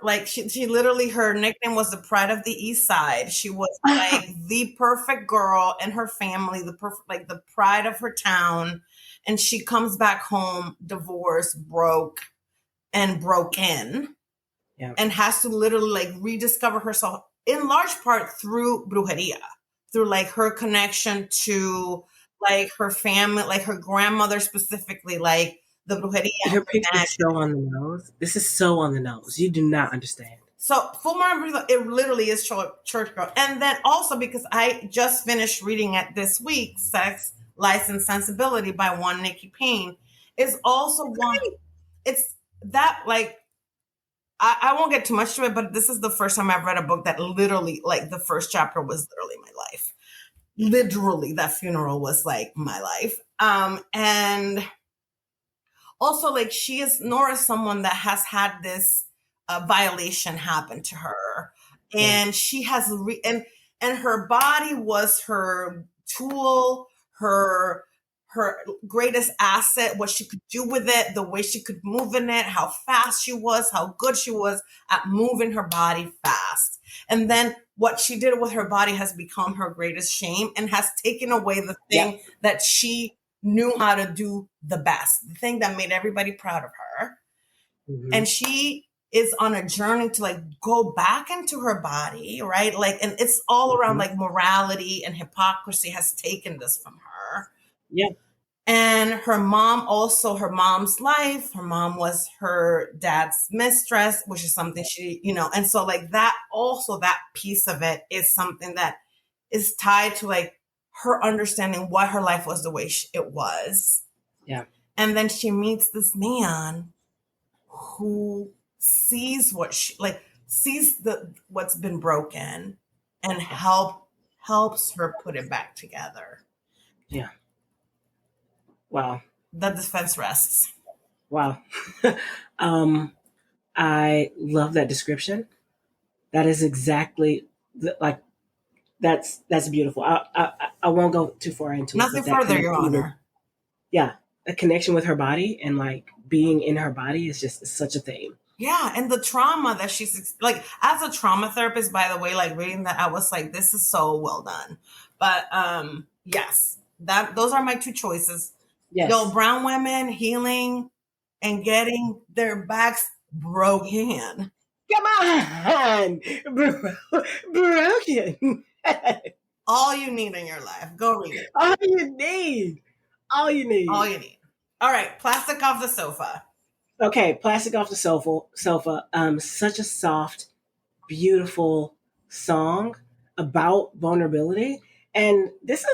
A: like she literally, her nickname was the Pride of the East Side. She was like the perfect girl in her family, the perfect, like the pride of her town. And she comes back home divorced, broke, and broken,
B: Yeah,
A: and has to literally like rediscover herself in large part through brujeria, through like her connection to like her family, like her grandmother specifically, like the brujeria and
B: your
A: the
B: pick is
A: magic.
B: so on the nose. This is so on the nose. You do not understand.
A: So Full Metal, it literally is Church Girl. And then also because I just finished reading it this week, Sex, License, Sensibility by one Nikki Payne is also one. It's that like I won't get too much to it, but this is the first time I've read a book that literally like the first chapter was literally my life. Literally, that funeral was like my life. And also like Nora is someone that has had this violation happen to her, and she has and her body was her tool, her greatest asset, what she could do with it, the way she could move in it, how fast she was, how good she was at moving her body fast. And then what she did with her body has become her greatest shame and has taken away the thing that she knew how to do the best, the thing that made everybody proud of her. Mm-hmm. And she is on a journey to like go back into her body, right? Like, and it's all around like morality and hypocrisy has taken this from her.
B: Yeah.
A: And her mom also, her mom's life, her mom was her dad's mistress, which is something she, and so like that also, that piece of it is something that is tied to like her understanding what her life was the way it was.
B: Yeah.
A: And then she meets this man who sees sees what's been broken and helps her put it back together.
B: Yeah. Wow.
A: The defense rests.
B: Wow. I love that description. That is exactly that's beautiful. I won't go too far into
A: Nothing further, Your Honor.
B: Yeah. A connection with her body and like being in her body is just such a theme.
A: Yeah. And the trauma that she's like, as a trauma therapist, by the way, like reading that, I was like, this is so well done. But yes, those are my two choices.
B: Yes.
A: Yo, brown women healing and getting their backs broken.
B: Come on, broken.
A: All you need in your life. Go read it.
B: All you need. All you need.
A: All you need. All right, Plastic Off the Sofa.
B: Okay, Plastic Off the Sofa. Such a soft, beautiful song about vulnerability. And this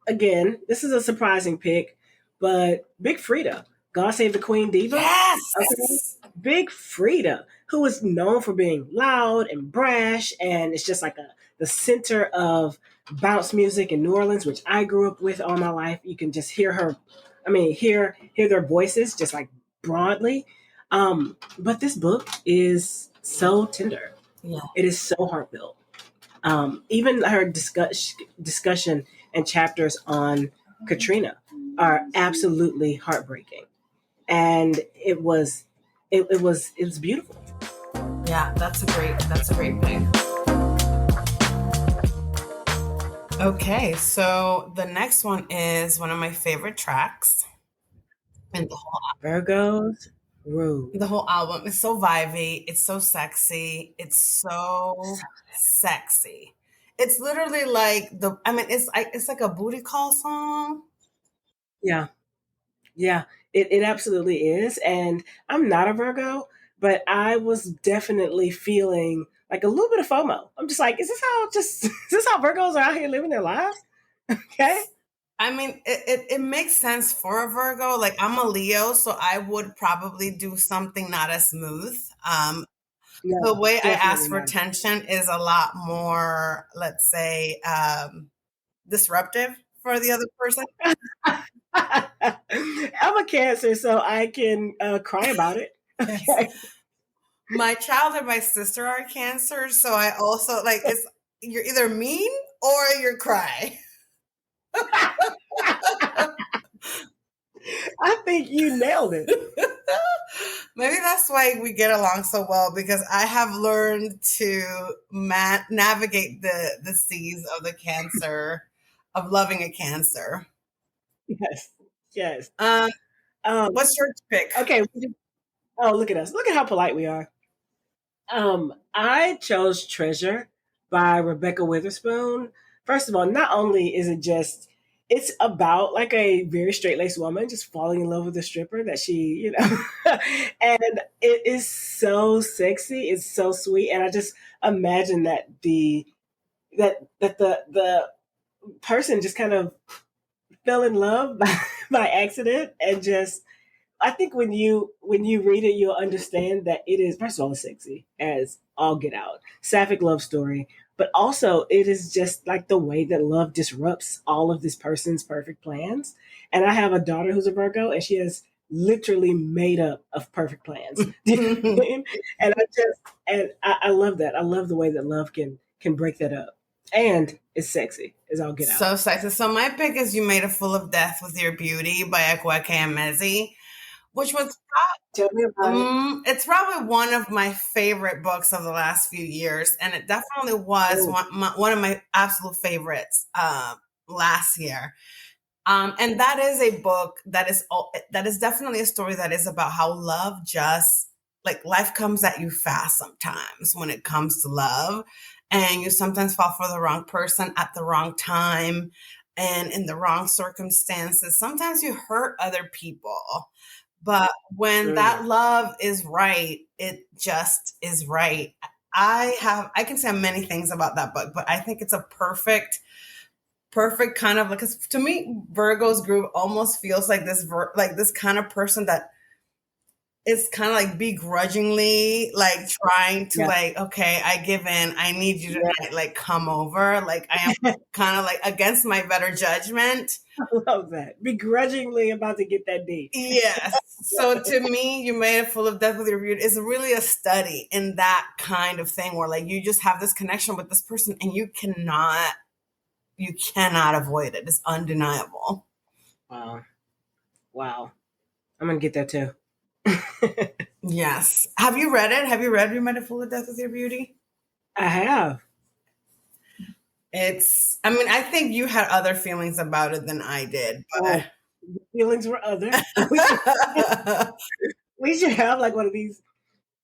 B: is a surprising pick, but Big Frida, God Save the Queen Diva.
A: Yes!
B: Okay? Big Frida, who is known for being loud and brash, and it's just like the center of bounce music in New Orleans, which I grew up with all my life. You can just hear her, hear their voices just like broadly. But this book is so tender.
A: Yeah.
B: It is so heartfelt. Even her discussion and chapters on Katrina are absolutely heartbreaking. And it was beautiful.
A: Yeah, that's a great pick. Okay, so the next one is one of my favorite tracks in the whole
B: Virgo's Room.
A: The whole album is so vibey. It's so sexy. It's so sexy. It's literally like it's like a booty call song.
B: Yeah. Yeah, it absolutely is. And I'm not a Virgo, but I was definitely feeling like a little bit of FOMO. I'm just like, is this how Virgos are out here living their lives? Okay.
A: It makes sense for a Virgo. Like I'm a Leo, so I would probably do something not as smooth. The way I ask for attention is a lot more, let's say, disruptive for the other person.
B: I'm a Cancer, so I can cry about it. Okay.
A: My child and my sister are Cancer, so I also like you're either mean or you're cry.
B: I think you nailed it.
A: Maybe that's why we get along so well, because I have learned to navigate the seas of the Cancer, of loving a Cancer.
B: Yes.
A: What's your pick?
B: Okay. Oh, look at us. Look at how polite we are. I chose Treasure by Rebecca Witherspoon. First of all, not only is it just it's about like a very straight laced woman just falling in love with a stripper that she, and it is so sexy. It's so sweet, and I just imagine that the person just kind of fell in love by accident, and just I think when you read it, you'll understand that it is, first of all, it's sexy as all get out, sapphic love story, but also it is just like the way that love disrupts all of this person's perfect plans. And I have a daughter who's a Virgo, and she has literally made up of perfect plans. Do you know what I mean? And I love that. I love the way that love can break that up, and it's sexy as all get out.
A: So sexy. So my pick is "You Made a Fool of Death with Your Beauty" by Akwaeke Emezi, which was
B: Tell me about it.
A: it's probably one of my favorite books of the last few years, and it definitely was
B: Ooh.
A: one of my absolute favorites last year. And that is a book that is definitely a story that is about how love just, like, life comes at you fast sometimes when it comes to love, and you sometimes fall for the wrong person at the wrong time and in the wrong circumstances. Sometimes you hurt other people. But when that love is right, it just is right. I can say many things about that book, but I think it's a perfect kind of, like, 'cause to me, Virgo's group almost feels like this kind of person that is kind of like begrudgingly, like, trying to, like, okay, I give in. I need you to like come over. Like, I am kind of like against my better judgment.
B: I love that. Begrudgingly about to get that deep.
A: Yes. So to me, "You Made a Fool of Death with Your Beauty" is really a study in that kind of thing where, like, you just have this connection with this person and you cannot avoid it. It's undeniable.
B: Wow. I'm going to get that too.
A: Yes. Have you read it? Have you read "You Made a Fool of Death with Your Beauty"?
B: I have.
A: I mean, I think you had other feelings about it than I did. But
B: feelings were other. We should have like one of these,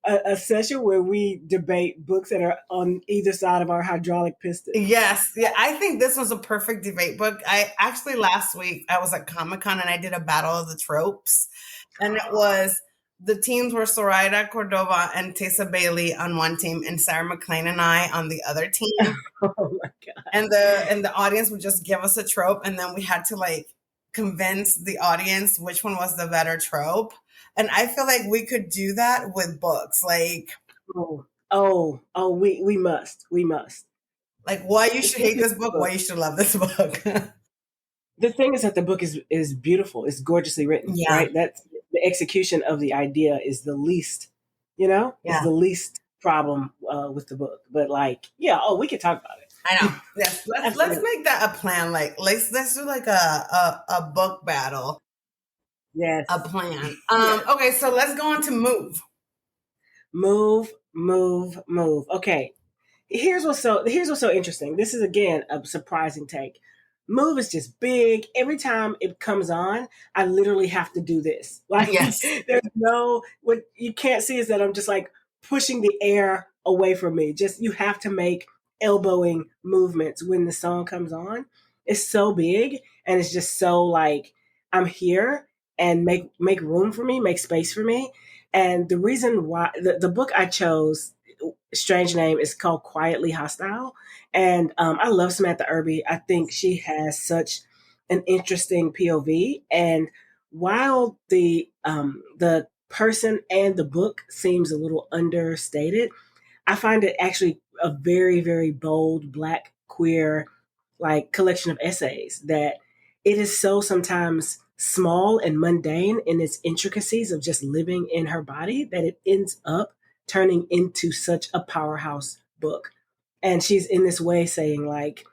B: a session where we debate books that are on either side of our hydraulic piston.
A: Yes. Yeah. I think this was a perfect debate book. Last week I was at Comic-Con and I did a battle of the tropes. And it was, the teams were Soraya Cordova and Tessa Bailey on one team, and Sarah McLean and I on the other team.
B: Oh my God.
A: And the audience would just give us a trope, and then we had to, like, convince the audience which one was the better trope. And I feel like we could do that with books. Like,
B: we must.
A: Like, why you should hate this book, why you should love this book.
B: The thing is that the book is beautiful. It's gorgeously written, right? That's the execution of the idea is the least, is the least problem with the book. But like, we can talk about it.
A: I know. Yes, let's make that a plan. Like, let's do like a book battle.
B: Yes,
A: a plan. Okay, so let's go on to
B: move. Okay, here's what's so interesting. This is again a surprising take. Move is just big. Every time it comes on, I literally have to do this. Like, there's what you can't see is that I'm just like pushing the air away from me. Just, you have to make elbowing movements when the song comes on. It's so big, and it's just so like, I'm here, and make room for me, make space for me. And the reason why the book I chose, strange name, is called Quietly Hostile. And I love Samantha Irby. I think she has such an interesting POV. And while the person and the book seems a little understated, I find it actually a very, very bold Black queer like collection of essays that it is so sometimes small and mundane in its intricacies of just living in her body that it ends up turning into such a powerhouse book. And she's in this way saying like,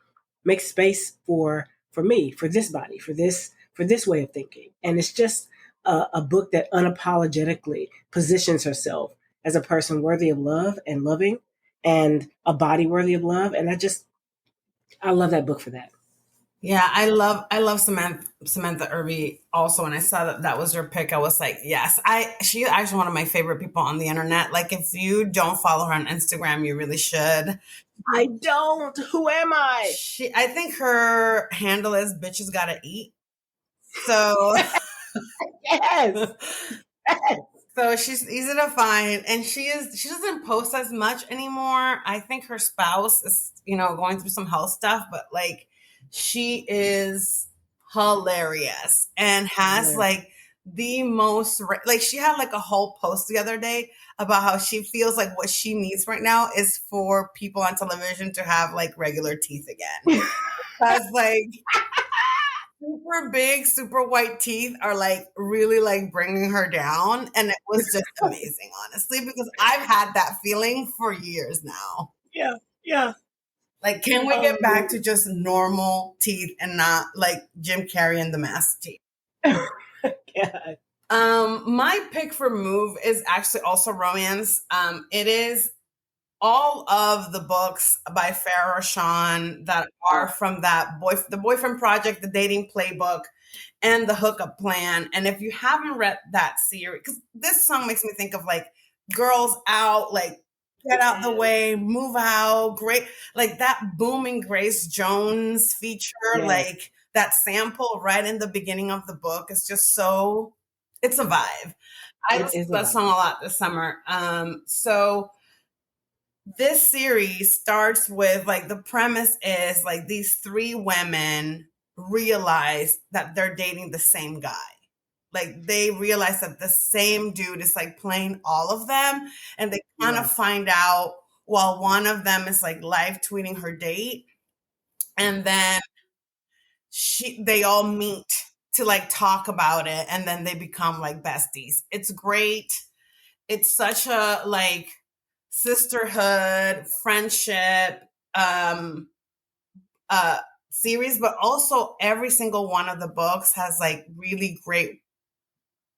B: make space for me, for this body, for this way of thinking. And it's just a book that unapologetically positions herself as a person worthy of love and loving, and a body worthy of love. And I love that book for that.
A: Yeah, I love Samantha Irby also. When I saw that that was your pick, I was like, yes. She actually one of my favorite people on the internet. Like if you don't follow her on Instagram, you really should.
B: I don't. Who am I?
A: I think her handle is bitches gotta eat. So
B: Yes.
A: so she's easy to find, and she doesn't post as much anymore. I think her spouse is, going through some health stuff, but like she is hilarious and has
B: Hilarious.
A: like the most like she had like a whole post the other day about how she feels like what she needs right now is for people on television to have like regular teeth again. Because like super big, super white teeth are like really like bringing her down. And it was just amazing, honestly, because I've had that feeling for years now.
B: Yeah. Yeah.
A: Like, can we get back
B: Um,
A: to just normal teeth and not like Jim Carrey and the mask teeth?
B: God.
A: My pick for move is actually also romance. It is all of the books by Farrah Sean that are from the Boyfriend Project, the Dating Playbook, and the Hookup Plan. And if you haven't read that series, because this song makes me think of like girls out, like get out the way, move out, great, like that booming Grace Jones feature,
B: Yes.
A: like that sample right in the beginning of the book is just so, it's a vibe. I
B: It
A: listened
B: is
A: to that song a
B: about.
A: lot this summer. So this series starts with like the premise is like these three women realize that they're dating the same guy. Like they realize that the same dude is like playing all of them, and they kind of
B: Yes.
A: find out while one of them is like live tweeting her date, and then they all meet to like talk about it, and then they become like besties. It's great. It's such a like sisterhood, friendship, um, uh, series, but also every single one of the books has like really great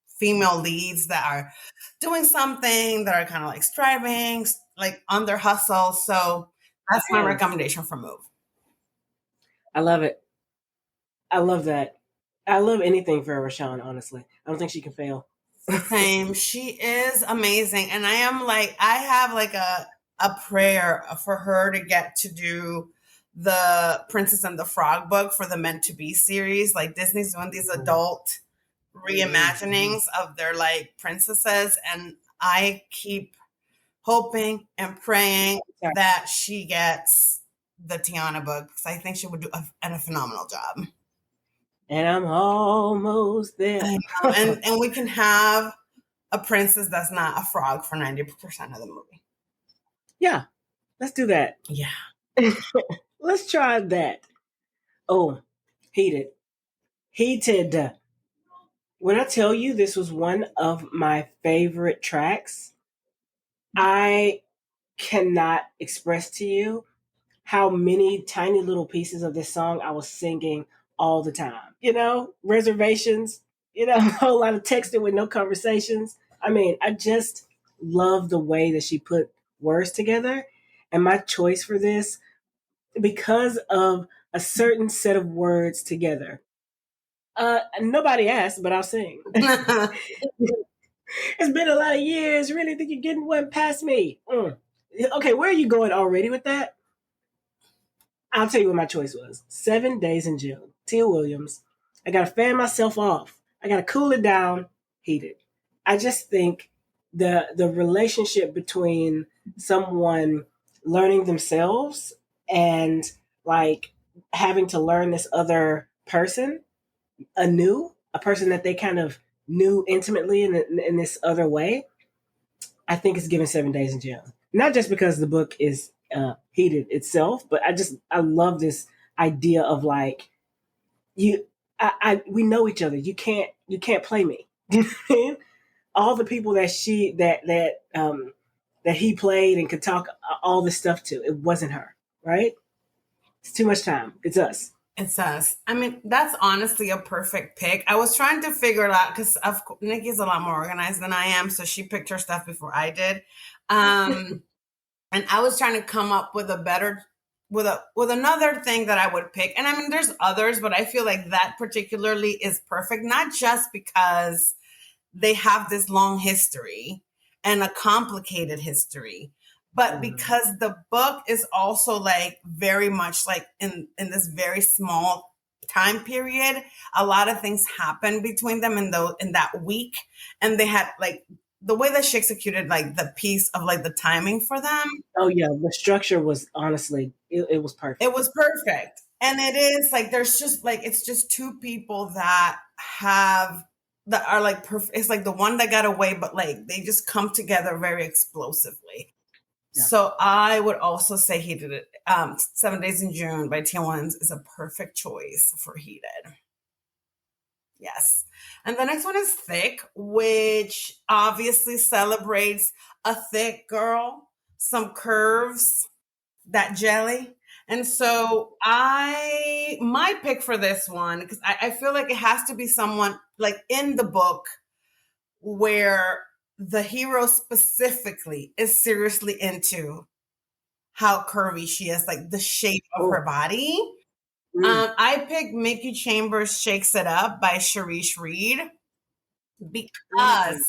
A: female leads that are doing something, that are kind of like striving, like on their hustle. So that's my
B: Yes.
A: recommendation for Move.
B: I love it. I love that. I love anything for Rashawn, honestly. I don't think she can fail.
A: Same. She is amazing. And I have like a prayer for her to get to do the Princess and the Frog book for the Meant to Be series. Like Disney's doing these adult reimaginings of their like princesses. And I keep hoping and praying
B: Sorry.
A: that she gets the Tiana book because I think she would do a phenomenal job.
B: And I'm almost there.
A: I know. And we can have a princess that's not a frog for 90% of the movie.
B: Yeah, let's do that.
A: Yeah.
B: Let's try that. Oh, heated. Heated. When I tell you this was one of my favorite tracks, I cannot express to you how many tiny little pieces of this song I was singing all the time. Reservations, a whole lot of texting with no conversations. I mean, I just love the way that she put words together. And my choice for this, because of a certain set of words together. Nobody asked, but I'll sing. It's been a lot of years. Really think you're getting one past me. Okay, where are you going already with that? I'll tell you what my choice was. 7 Days in June. Tia Williams. I gotta fan myself off. I gotta cool it down. Heat it. I just think the relationship between someone learning themselves and like having to learn this other person anew, a person that they kind of knew intimately in this other way, I think it's given 7 Days in June. Not just because the book is heated itself, but I love this idea of like we know each other. You can't play me. All the people that he played and could talk all this stuff to, it wasn't her, right? It's too much time. It's us.
A: It's us. I mean, that's honestly a perfect pick. I was trying to figure it out because Nikki's a lot more organized than I am, so she picked her stuff before I did. And I was trying to come up with a better with another thing that I would pick, and I mean, there's others, but I feel like that particularly is perfect, not just because they have this long history and a complicated history, but because the book is also like very much like in this very small time period, a lot of things happen between them in that week, and they had like the way that she executed like the piece of like the timing for them.
B: Oh yeah, the structure was honestly it was perfect.
A: It was perfect. And it is like there's just like it's just two people that are like perfect. It's like the one that got away, but like they just come together very explosively.
B: Yeah.
A: So I would also say Heated. 7 Days in June by Tia Williams is a perfect choice for Heated. Yes. And the next one is Thick, which obviously celebrates a thick girl, some curves, that jelly. And so my pick for this one, because I feel like it has to be someone like in the book where the hero specifically is seriously into how curvy she is, like the shape of her body. I picked Mickey Chambers' Shakes It Up by Sharice Reed because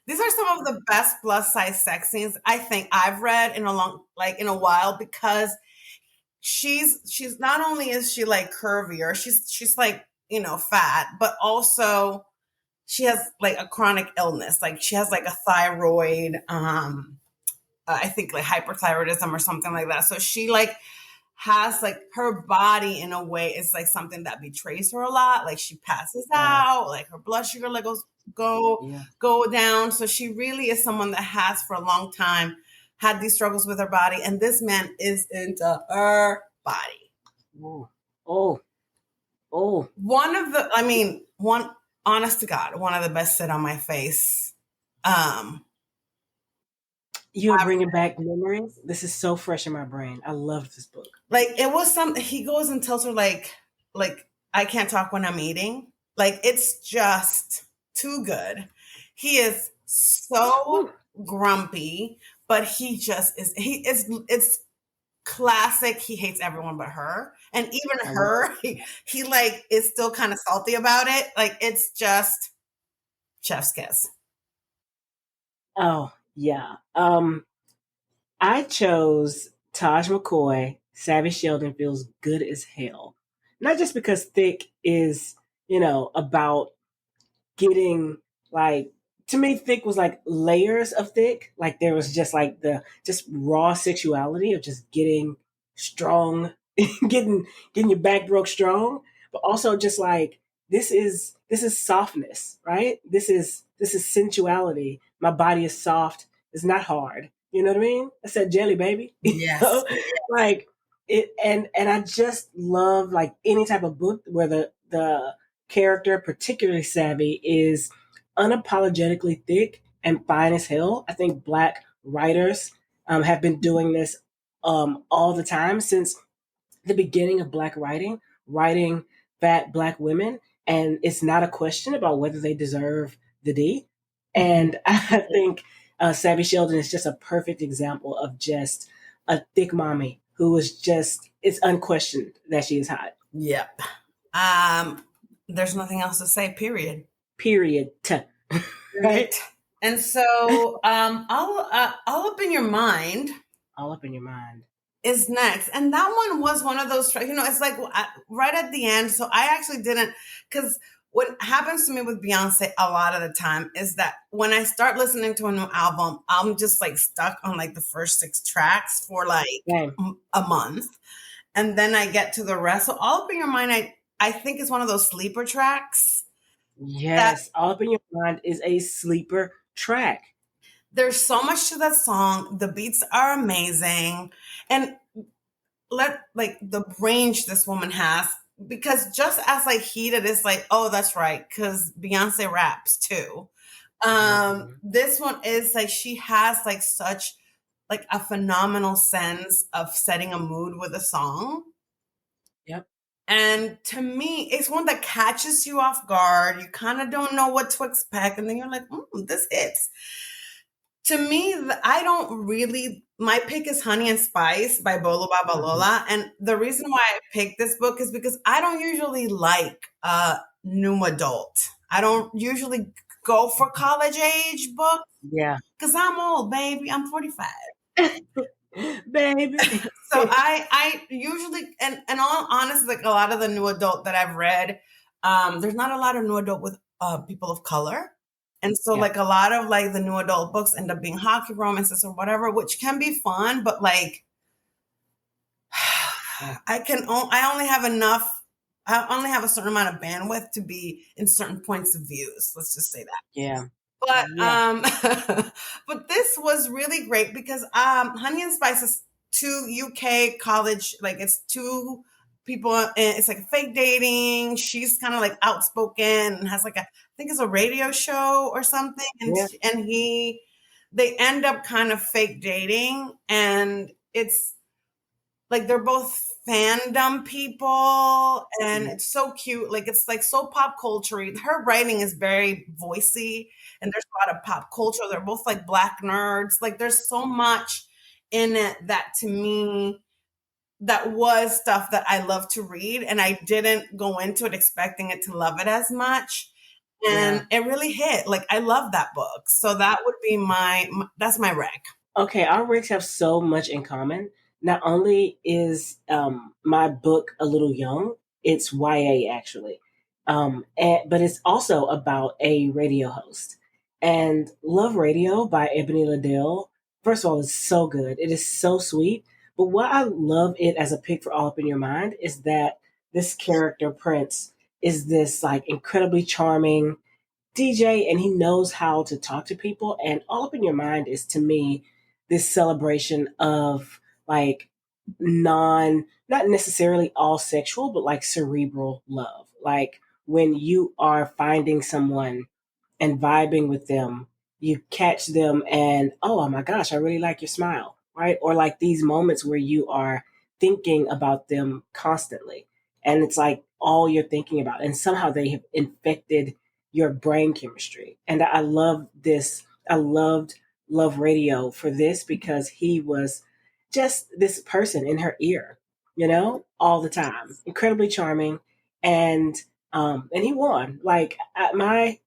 A: these are some of the best plus size sex scenes I think I've read in a while, because she's not only is she like curvier, she's like, fat, but also she has like a chronic illness. Like she has like a thyroid, I think like hyperthyroidism or something like that. So she like has like her body in a way is like something that betrays her a lot. Like she passes out, like her blood sugar like go down. So she really is someone that has for a long time had these struggles with her body, and this man is into her body. One honest to God, one of the best sit on my face.
B: You are bringing back memories. This is so fresh in my brain. I love this book.
A: Like it was he goes and tells her like I can't talk when I'm eating. Like it's just too good. He is so grumpy, but he just is. It's classic. He hates everyone but her, and even her. He like is still kind of salty about it. Like it's just chef's kiss.
B: Oh yeah. I chose Taj McCoy. Savvy Sheldon feels good as hell. Not just because Thick is, about getting like, to me, Thick was like layers of Thick. Like there was just like the just raw sexuality of just getting strong, getting your back broke strong, but also just like this is softness, right? This is sensuality. My body is soft. It's not hard. You know what I mean? I said jelly, baby.
A: Yes.
B: Like it, and I just love like any type of book where the character, particularly Savvy, is unapologetically thick and fine as hell. I think Black writers have been doing this all the time since the beginning of Black writing fat Black women, and it's not a question about whether they deserve the D. And I think Savvy Sheldon is just a perfect example of just a thick mommy who is just, it's unquestioned that she is hot.
A: Yep. There's nothing else to say, period.
B: Period.
A: Right. And so all up in your mind.
B: All up in your mind.
A: Is next. And that one was one of those, it's like right at the end. So I actually didn't, because what happens to me with Beyonce a lot of the time is that when I start listening to a new album, I'm just like stuck on like the first 6 tracks for like a month. And then I get to the rest. So All Up in Your Mind, I think is one of those sleeper tracks.
B: Yes. All Up in Your Mind is a sleeper track.
A: There's so much to that song. The beats are amazing. And the range this woman has, because just as like Heated is like, oh, that's right, because Beyonce raps too. This one is like she has like such like a phenomenal sense of setting a mood with a song.
B: Yep.
A: And to me, it's one that catches you off guard. You kind of don't know what to expect, and then you're like, this hits. To me, I don't really. My pick is Honey and Spice by Bolo Babalola, and the reason why I picked this book is because I don't usually like new adult. I don't usually go for college age books
B: Yeah.
A: because I'm old, baby. I'm 45.
B: Baby.
A: So I usually, and all honest, like a lot of the new adult that I've read, there's not a lot of new adult with people of color. And so
B: Yeah.
A: like a lot of like the new adult books end up being hockey romances or whatever, which can be fun, but like I only have enough, I only have a certain amount of bandwidth to be in certain points of views. Let's just say that.
B: Yeah.
A: But
B: Yeah.
A: but this was really great because Honey and Spice is two UK college, like it's two people, and it's like fake dating. She's kind of like outspoken and has like a, I think it's a radio show or something, and
B: Yeah.
A: and they end up kind of fake dating, and it's like they're both fandom people, and it's so cute. Like it's like so pop culture. Her writing is very voicey, and there's a lot of pop culture. They're both like black nerds. Like there's so much in it that to me that was stuff that I love to read, and I didn't go into it expecting it to love it as much.
B: Yeah.
A: And it really hit. Like I love that book. So that would be that's my rec.
B: Okay, our rigs have so much in common. Not only is my book a little young, it's YA actually, but it's also about a radio host. And Love Radio by Ebony Liddell, first of all, is so good. It is so sweet. But why I love it as a pick for All Up in Your Mind is that this character, Prince, is this like incredibly charming DJ, and he knows how to talk to people. And All Up in Your Mind is to me this celebration of like not necessarily all sexual, but like cerebral love. Like when you are finding someone and vibing with them, you catch them and, oh my gosh, I really like your smile, right? Or like these moments where you are thinking about them constantly. And it's like all you're thinking about. And somehow they have infected your brain chemistry. And I love this. I loved Love Radio for this because he was just this person in her ear, all the time. Incredibly charming. And he won. Like my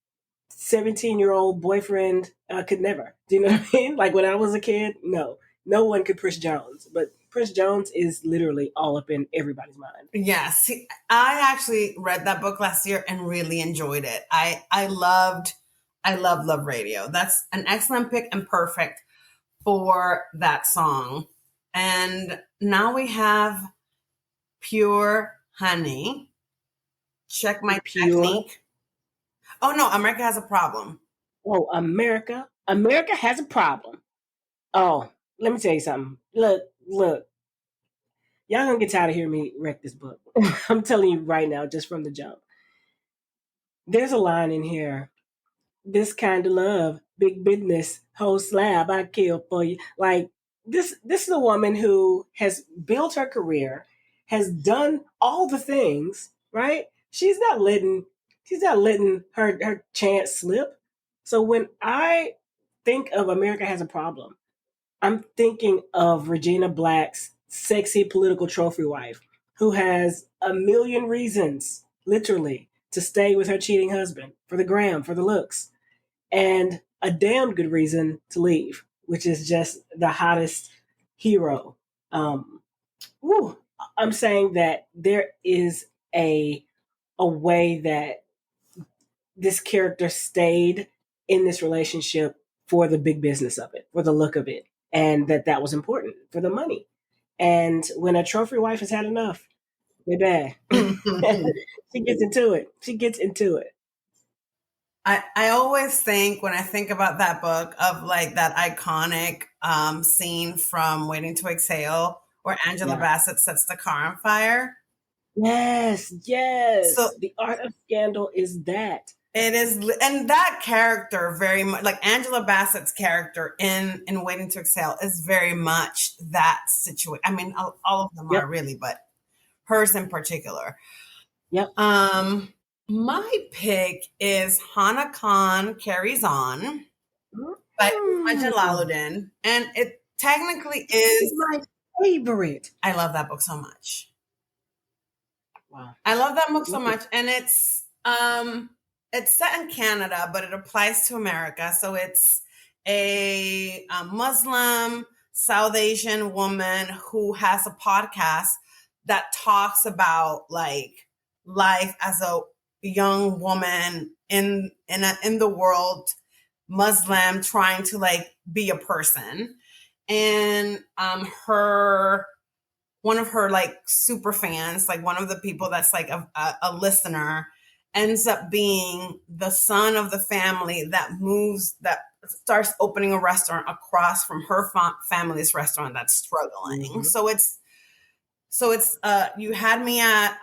B: 17-year-old boyfriend could never. Do you know what I mean? Like when I was a kid, no one could Prince Jones, but Prince Jones is literally all up in everybody's mind.
A: Yes, I actually read that book last year and really enjoyed it. I love Love Radio. That's an excellent pick and perfect for that song. And now we have Pure Honey. Check my
B: Pure.
A: technique. Oh no, America Has a Problem.
B: Oh, America has a problem. Oh, let me tell you something. Look, y'all gonna get tired of hearing me wreck this book. I'm telling you right now, just from the jump. There's a line in here. This kind of love, big business, whole slab, I kill for you. Like this is a woman who has built her career, has done all the things, right? She's not letting her chance slip. So when I think of America Has a Problem, I'm thinking of Regina Black's sexy political trophy wife who has a million reasons, literally, to stay with her cheating husband for the gram, for the looks, and a damn good reason to leave, which is just the hottest hero. Woo, I'm saying that there is a way that this character stayed in this relationship for the big business of it, for the look of it, and that was important for the money. And when a trophy wife has had enough, they bad. She gets into it.
A: I always think when I think about that book of like that iconic scene from Waiting to Exhale where Angela Bassett sets the car on fire.
B: Yes. So the art of scandal is that.
A: It is, and that character very much like Angela Bassett's character in Waiting to Exhale is very much that situation. I mean, all of them are really, but hers in particular.
B: Yep.
A: My pick is Hana Khan Carries On by by Usman Jalaluddin, and it technically is
B: my favorite.
A: I love that book so much.
B: Wow.
A: I love that book so much, and it's set in Canada, but it applies to America. So it's a Muslim South Asian woman who has a podcast that talks about like life as a young woman in the world, Muslim, trying to like be a person. And her one of her like super fans, like one of the people that's like a listener, ends up being the son of the family that starts opening a restaurant across from her family's restaurant that's struggling.
B: Mm-hmm.
A: So it's you had me at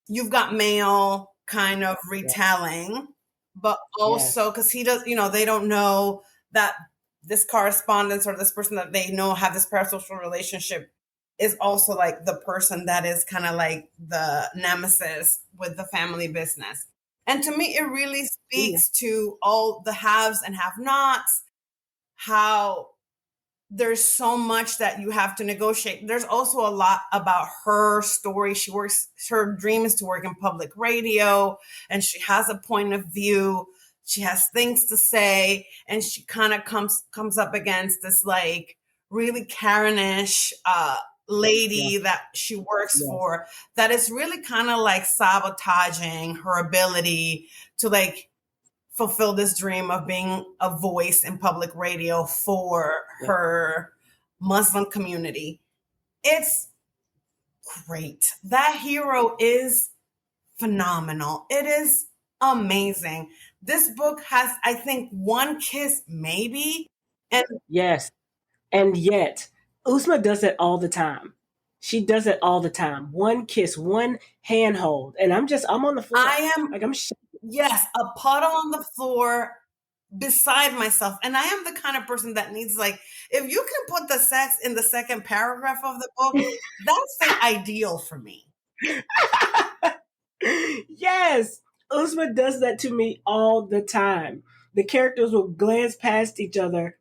A: You've Got Mail kind of retelling, but also because he does, they don't know that this correspondence or this person that they know have this parasocial relationship is also like the person that is kind of like the nemesis with the family business. And to me, it really speaks to all the haves and have-nots, how there's so much that you have to negotiate. There's also a lot about her story. Her dream is to work in public radio, and she has a point of view. She has things to say, and she kind of comes up against this like really Karenish lady that she works for, that is really kind of like sabotaging her ability to like fulfill this dream of being a voice in public radio for her Muslim community. It's great. That hero is phenomenal. It is amazing. This book has, I think, one kiss maybe. And
B: yes. And yet, Uzma does it all the time. She does it all the time. One kiss, one handhold, and I'm on the floor.
A: Yes, a puddle on the floor beside myself. And I am the kind of person that needs, like, if you can put the sex in the second paragraph of the book, that's the ideal for me.
B: Yes, Uzma does that to me all the time. The characters will glance past each other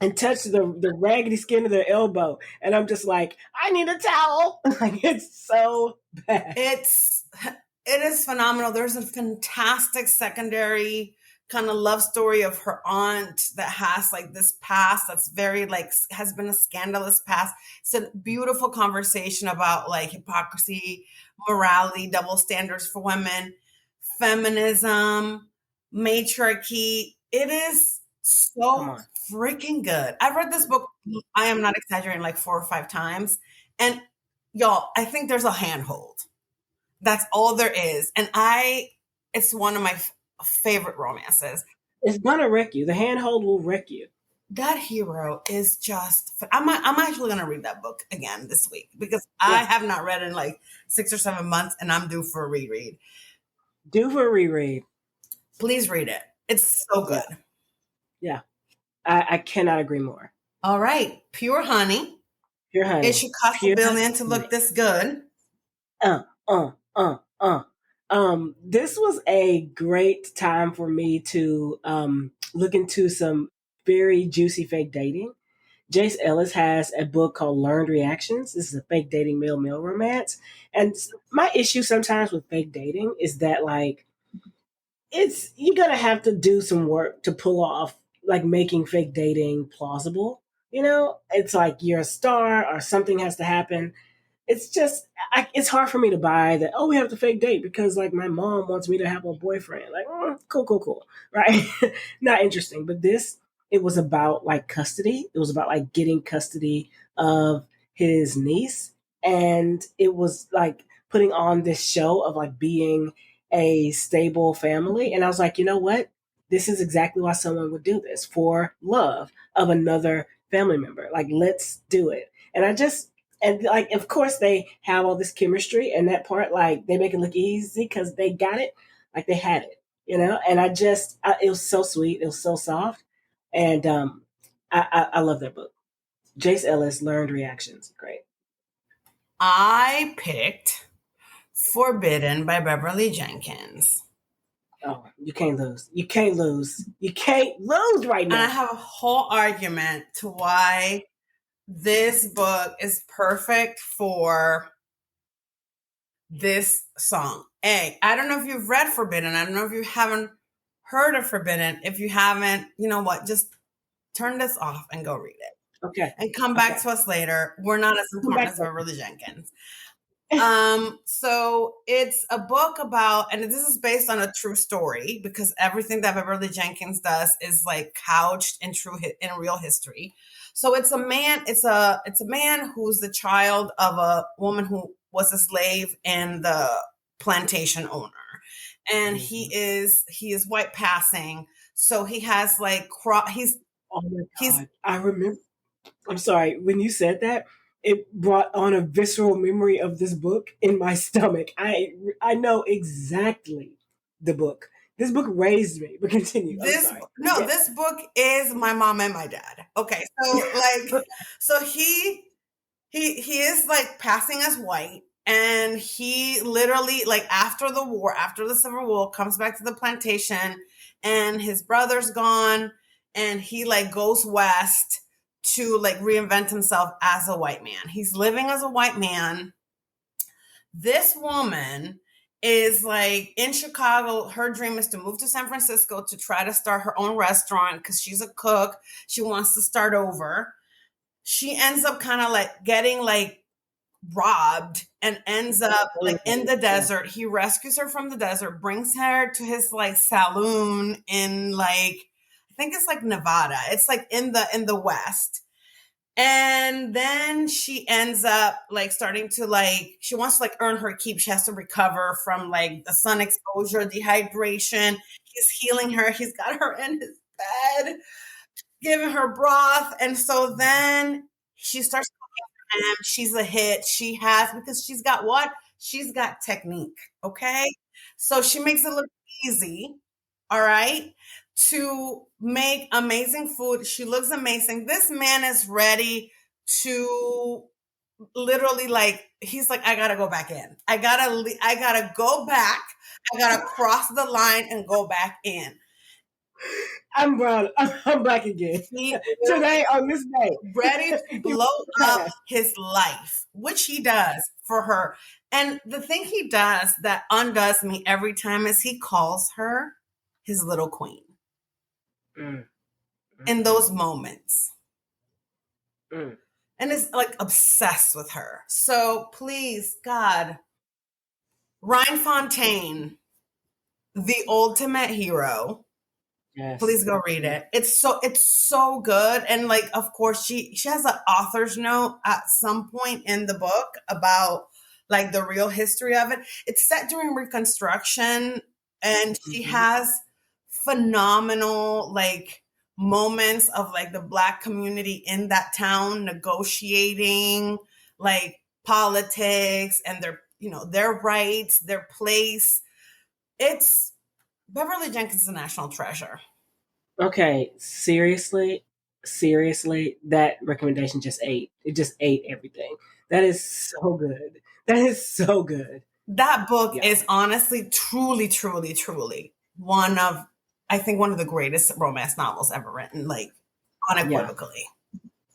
B: and touch the raggedy skin of their elbow, and I'm just like, I need a towel. Like, it's so bad.
A: It is phenomenal. There's a fantastic secondary kind of love story of her aunt that has like this past that's very like has been a scandalous past. It's a beautiful conversation about like hypocrisy, morality, double standards for women, feminism, matriarchy. It is so freaking good. I've read this book, I am not exaggerating, like 4 or 5 times. And y'all, I think there's a handhold. That's all there is. And it's one of my favorite romances.
B: It's gonna wreck you. The handhold will wreck you.
A: That hero is just, I'm actually going to read that book again this week because I have not read in like 6 or 7 months and I'm due for a reread. Please read it. It's so good.
B: Yeah. I cannot agree more.
A: All right. Pure honey. It should cost $1 billion to look this good.
B: This was a great time for me to look into some very juicy fake dating. Jace Ellis has a book called Learned Reactions. This is a fake dating male romance. And my issue sometimes with fake dating is that like you're gonna have to do some work to pull off like making fake dating plausible. It's like you're a star or something has to happen. It's just, it's hard for me to buy that, we have to fake date because like my mom wants me to have a boyfriend. Like, cool. Right? Not interesting. But it was about like custody. It was about like getting custody of his niece. And it was like putting on this show of like being a stable family. And I was like, you know what? This is exactly why someone would do this, for love of another family member. Like, let's do it. And like, of course, they have all this chemistry, and that part, like, they make it look easy because they got it, like they had it, And it was so sweet, it was so soft, and I love that book. Jace Ellis, Learned Reactions, great.
A: I picked Forbidden by Beverly Jenkins.
B: Oh, you can't lose. You can't lose. You can't lose right now.
A: And I have a whole argument to why this book is perfect for this song. I don't know if you've read Forbidden. I don't know if you haven't heard of Forbidden. If you haven't, you know what? Just turn this off and go read it.
B: Okay.
A: And come back to us later. We're not as important as Beverly Jenkins. So it's a book about, and this is based on a true story because everything that Beverly Jenkins does is like couched in real history. So it's a man who's the child of a woman who was a slave and the plantation owner. And he is white passing. So he has like,
B: oh my God. I remember. I'm sorry. When you said that, it brought on a visceral memory of this book in my stomach. I know exactly the book. This book raised me. But continue.
A: This book is my mom and my dad. Okay, so he is like passing as white, and he literally like after the Civil War, comes back to the plantation, and his brother's gone, and he like goes west to like reinvent himself as a white man. He's living as a white man. This woman is like in Chicago. Her dream is to move to San Francisco to try to start her own restaurant because she's a cook. She wants to start over. She ends up kind of like getting like robbed and ends up like in the desert. He rescues her from the desert, brings her to his like saloon in like, I think it's like Nevada. It's like in the West. And then she ends up like starting to like, she wants to like earn her keep. She has to recover from like the sun exposure, dehydration. He's healing her. He's got her in his bed, giving her broth. And so then she starts cooking for him. She's a hit. Because she's got what? She's got technique. Okay. So she makes it look easy. All right. To make amazing food. She looks amazing. This man is ready to literally like, he's like, I gotta go back in. I gotta go back. I gotta cross the line and go back in.
B: I'm brown. I'm back again. Today on this day.
A: Ready to blow up his life, which he does for her. And the thing he does that undoes me every time is he calls her his little queen. In those moments. And is like obsessed with her. So please, God, Ryan Fontaine, the ultimate hero. Yes. Please go read it. It's so good. And like, of course, she has an author's note at some point in the book about like the real history of it. It's set during Reconstruction, and she has phenomenal like moments of like the Black community in that town negotiating like politics and their rights, their place. It's Beverly Jenkins is a national treasure.
B: Okay, seriously, that recommendation just ate. It just ate everything. That is so good.
A: That book is honestly, truly, truly, truly one of the greatest romance novels ever written, like unequivocally.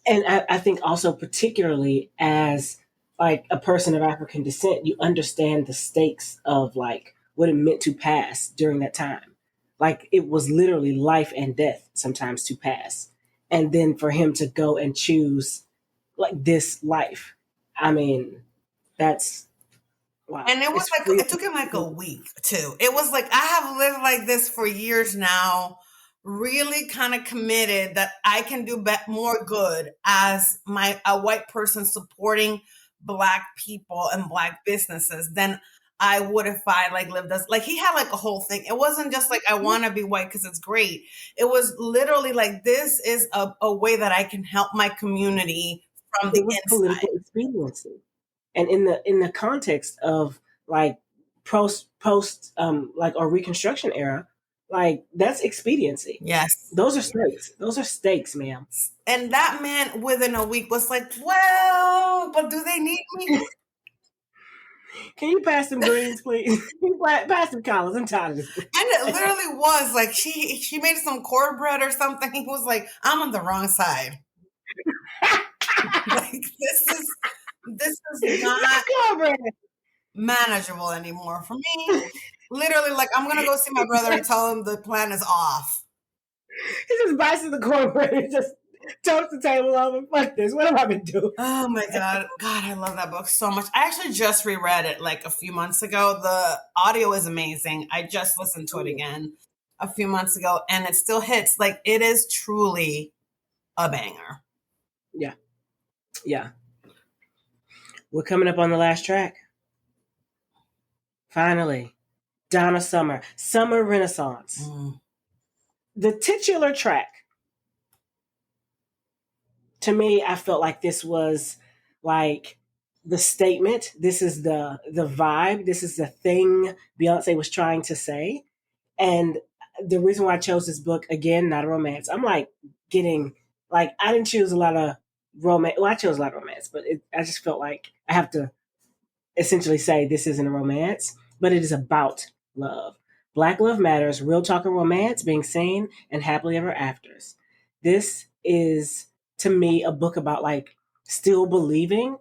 B: And I think also particularly as like a person of African descent, you understand the stakes of like what it meant to pass during that time. Like it was literally life and death sometimes to pass. And then for him to go and choose like this life. I mean, that's wow.
A: And it was it took him like a week too. It was like, I have lived like this for years now, really kind of committed that I can do more good as a white person supporting Black people and Black businesses than I would if I like lived as like, he had like a whole thing. It wasn't just like, I want to be white because it's great. It was literally like, this is a way that I can help my community from the inside.
B: Political expediency. And in the context of like post like or Reconstruction era, like that's expediency.
A: Yes.
B: Those are stakes, ma'am.
A: And that man within a week was like, well, but do they need me?
B: Can you pass some greens, please? Pass some collards. I'm tired of this.
A: And it literally was like she made some cornbread or something. He was like, I'm on the wrong side. Like this is not manageable anymore for me. Literally, like I'm gonna go see my brother and tell him the plan is off.
B: He just bites the cornbread and just toast the table over. Fuck this. What have I been doing?
A: Oh my God. God, I love that book so much. I actually just reread it like a few months ago. The audio is amazing. I just listened to it again a few months ago and it still hits. Like it is truly a banger.
B: Yeah. Yeah. We're coming up on the last track. Finally, Donna Summer, Summer Renaissance. The titular track. To me, I felt like this was like the statement. This is the vibe. This is the thing Beyonce was trying to say. And the reason why I chose this book, again, not a romance. I'm like getting, like, I didn't choose a lot of romance. Well, I chose a lot of romance, but I just felt like I have to essentially say this isn't a romance, but it is about love. Black Love Matters, Real Talk and Romance, Being Seen, and Happily Ever Afters. This is, to me, a book about like still believing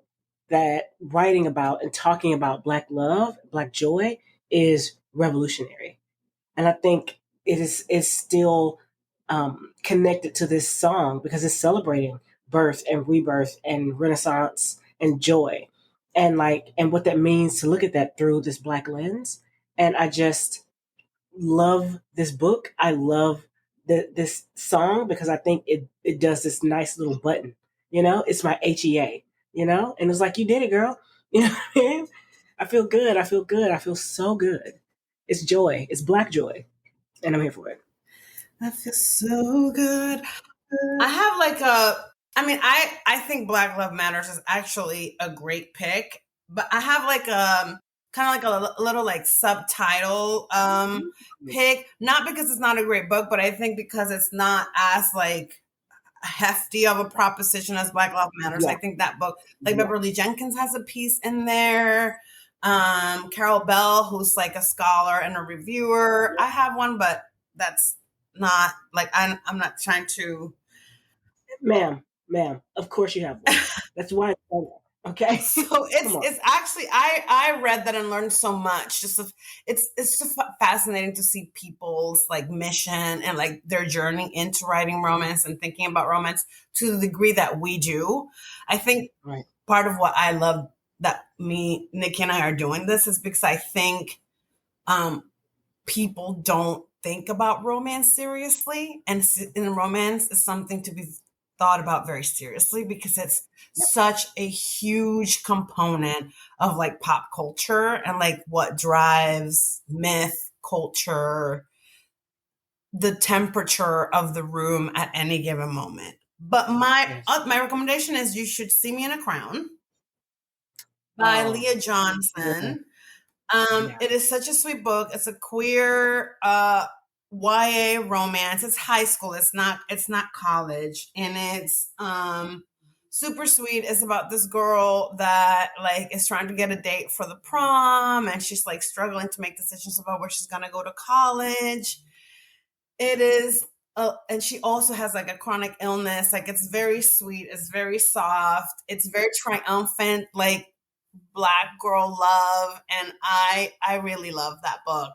B: that writing about and talking about Black love, Black joy is revolutionary. And I think it is still connected to this song because it's celebrating birth and rebirth and renaissance and joy and what that means to look at that through this Black lens. And I just love this book. I love this song because I think it does this nice little button. You know, it's my HEA. You know, and it's like, you did it, girl. You know what I mean? I feel good. I feel good. I feel so good. It's joy. It's Black joy, and I'm here for it.
A: I feel so good. I have like I think Black Love Matters is actually a great pick, but I have like kind of like a little like subtitle pick, not because it's not a great book, but I think because it's not as like hefty of a proposition as Black Love Matters. Yeah. I think that book, like Beverly Jenkins has a piece in there. Carol Bell, who's like a scholar and a reviewer. I have one, but that's not like I'm not trying to. Ma'am,
B: of course you have one. That's why. Okay.
A: So it's actually I read that and learned so much. It's just fascinating to see people's like mission and like their journey into writing romance and thinking about romance to the degree that we do. I think part of what I love that Nikki and I are doing this is because I think people don't think about romance seriously, and romance is something to be thought about very seriously because it's such a huge component of like pop culture and like what drives myth, culture, the temperature of the room at any given moment. But my recommendation is you should See Me in a Crown by Leah Johnson. It is such a sweet book. It's a queer YA romance. It's high school. It's not college, and it's super sweet. It's about this girl that like is trying to get a date for the prom, and she's like struggling to make decisions about where she's gonna go to college. It is, and she also has like a chronic illness. Like it's very sweet. It's very soft. It's very triumphant, like Black girl love, and I really love that book.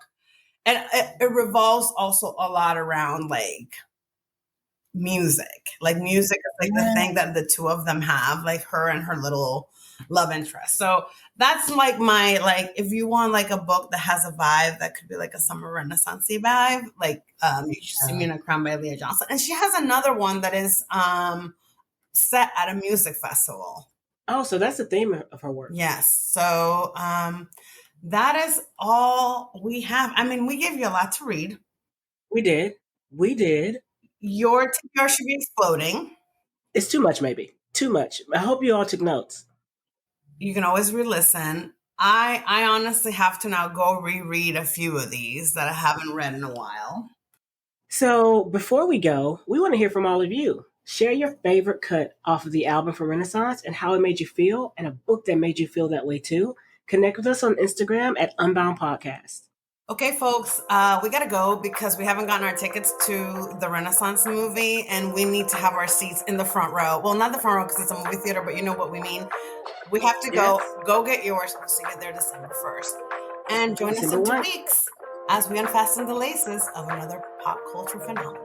A: And it revolves also a lot around like music. Like music is like the thing that the two of them have, like her and her little love interest. So that's like my, like, if you want like a book that has a vibe that could be like a summer renaissance-y vibe, like you should See Me in a Crown by Leah Johnson. And she has another one that is set at a music festival.
B: Oh, so that's the theme of her work.
A: Yes. So that is all we have. I mean, we gave you a lot to read.
B: We did. Your
A: TBR should be exploding.
B: It's too much, maybe. Too much. I hope you all took notes.
A: You can always re-listen. I honestly have to now go reread a few of these that I haven't read in a while.
B: So before we go, we want to hear from all of you. Share your favorite cut off of the album from Renaissance and how it made you feel, and a book that made you feel that way too. Connect with us on Instagram at Unbound Podcast.
A: Okay, folks, we got to go because we haven't gotten our tickets to the Renaissance movie, and we need to have our seats in the front row. Well, not the front row because it's a movie theater, but you know what we mean. We have to go.
B: Yes.
A: Go get yours. We'll see you there December 1st. And join us in
B: December
A: 2
B: 1.
A: weeks as we unfasten the laces of another pop culture phenomenon.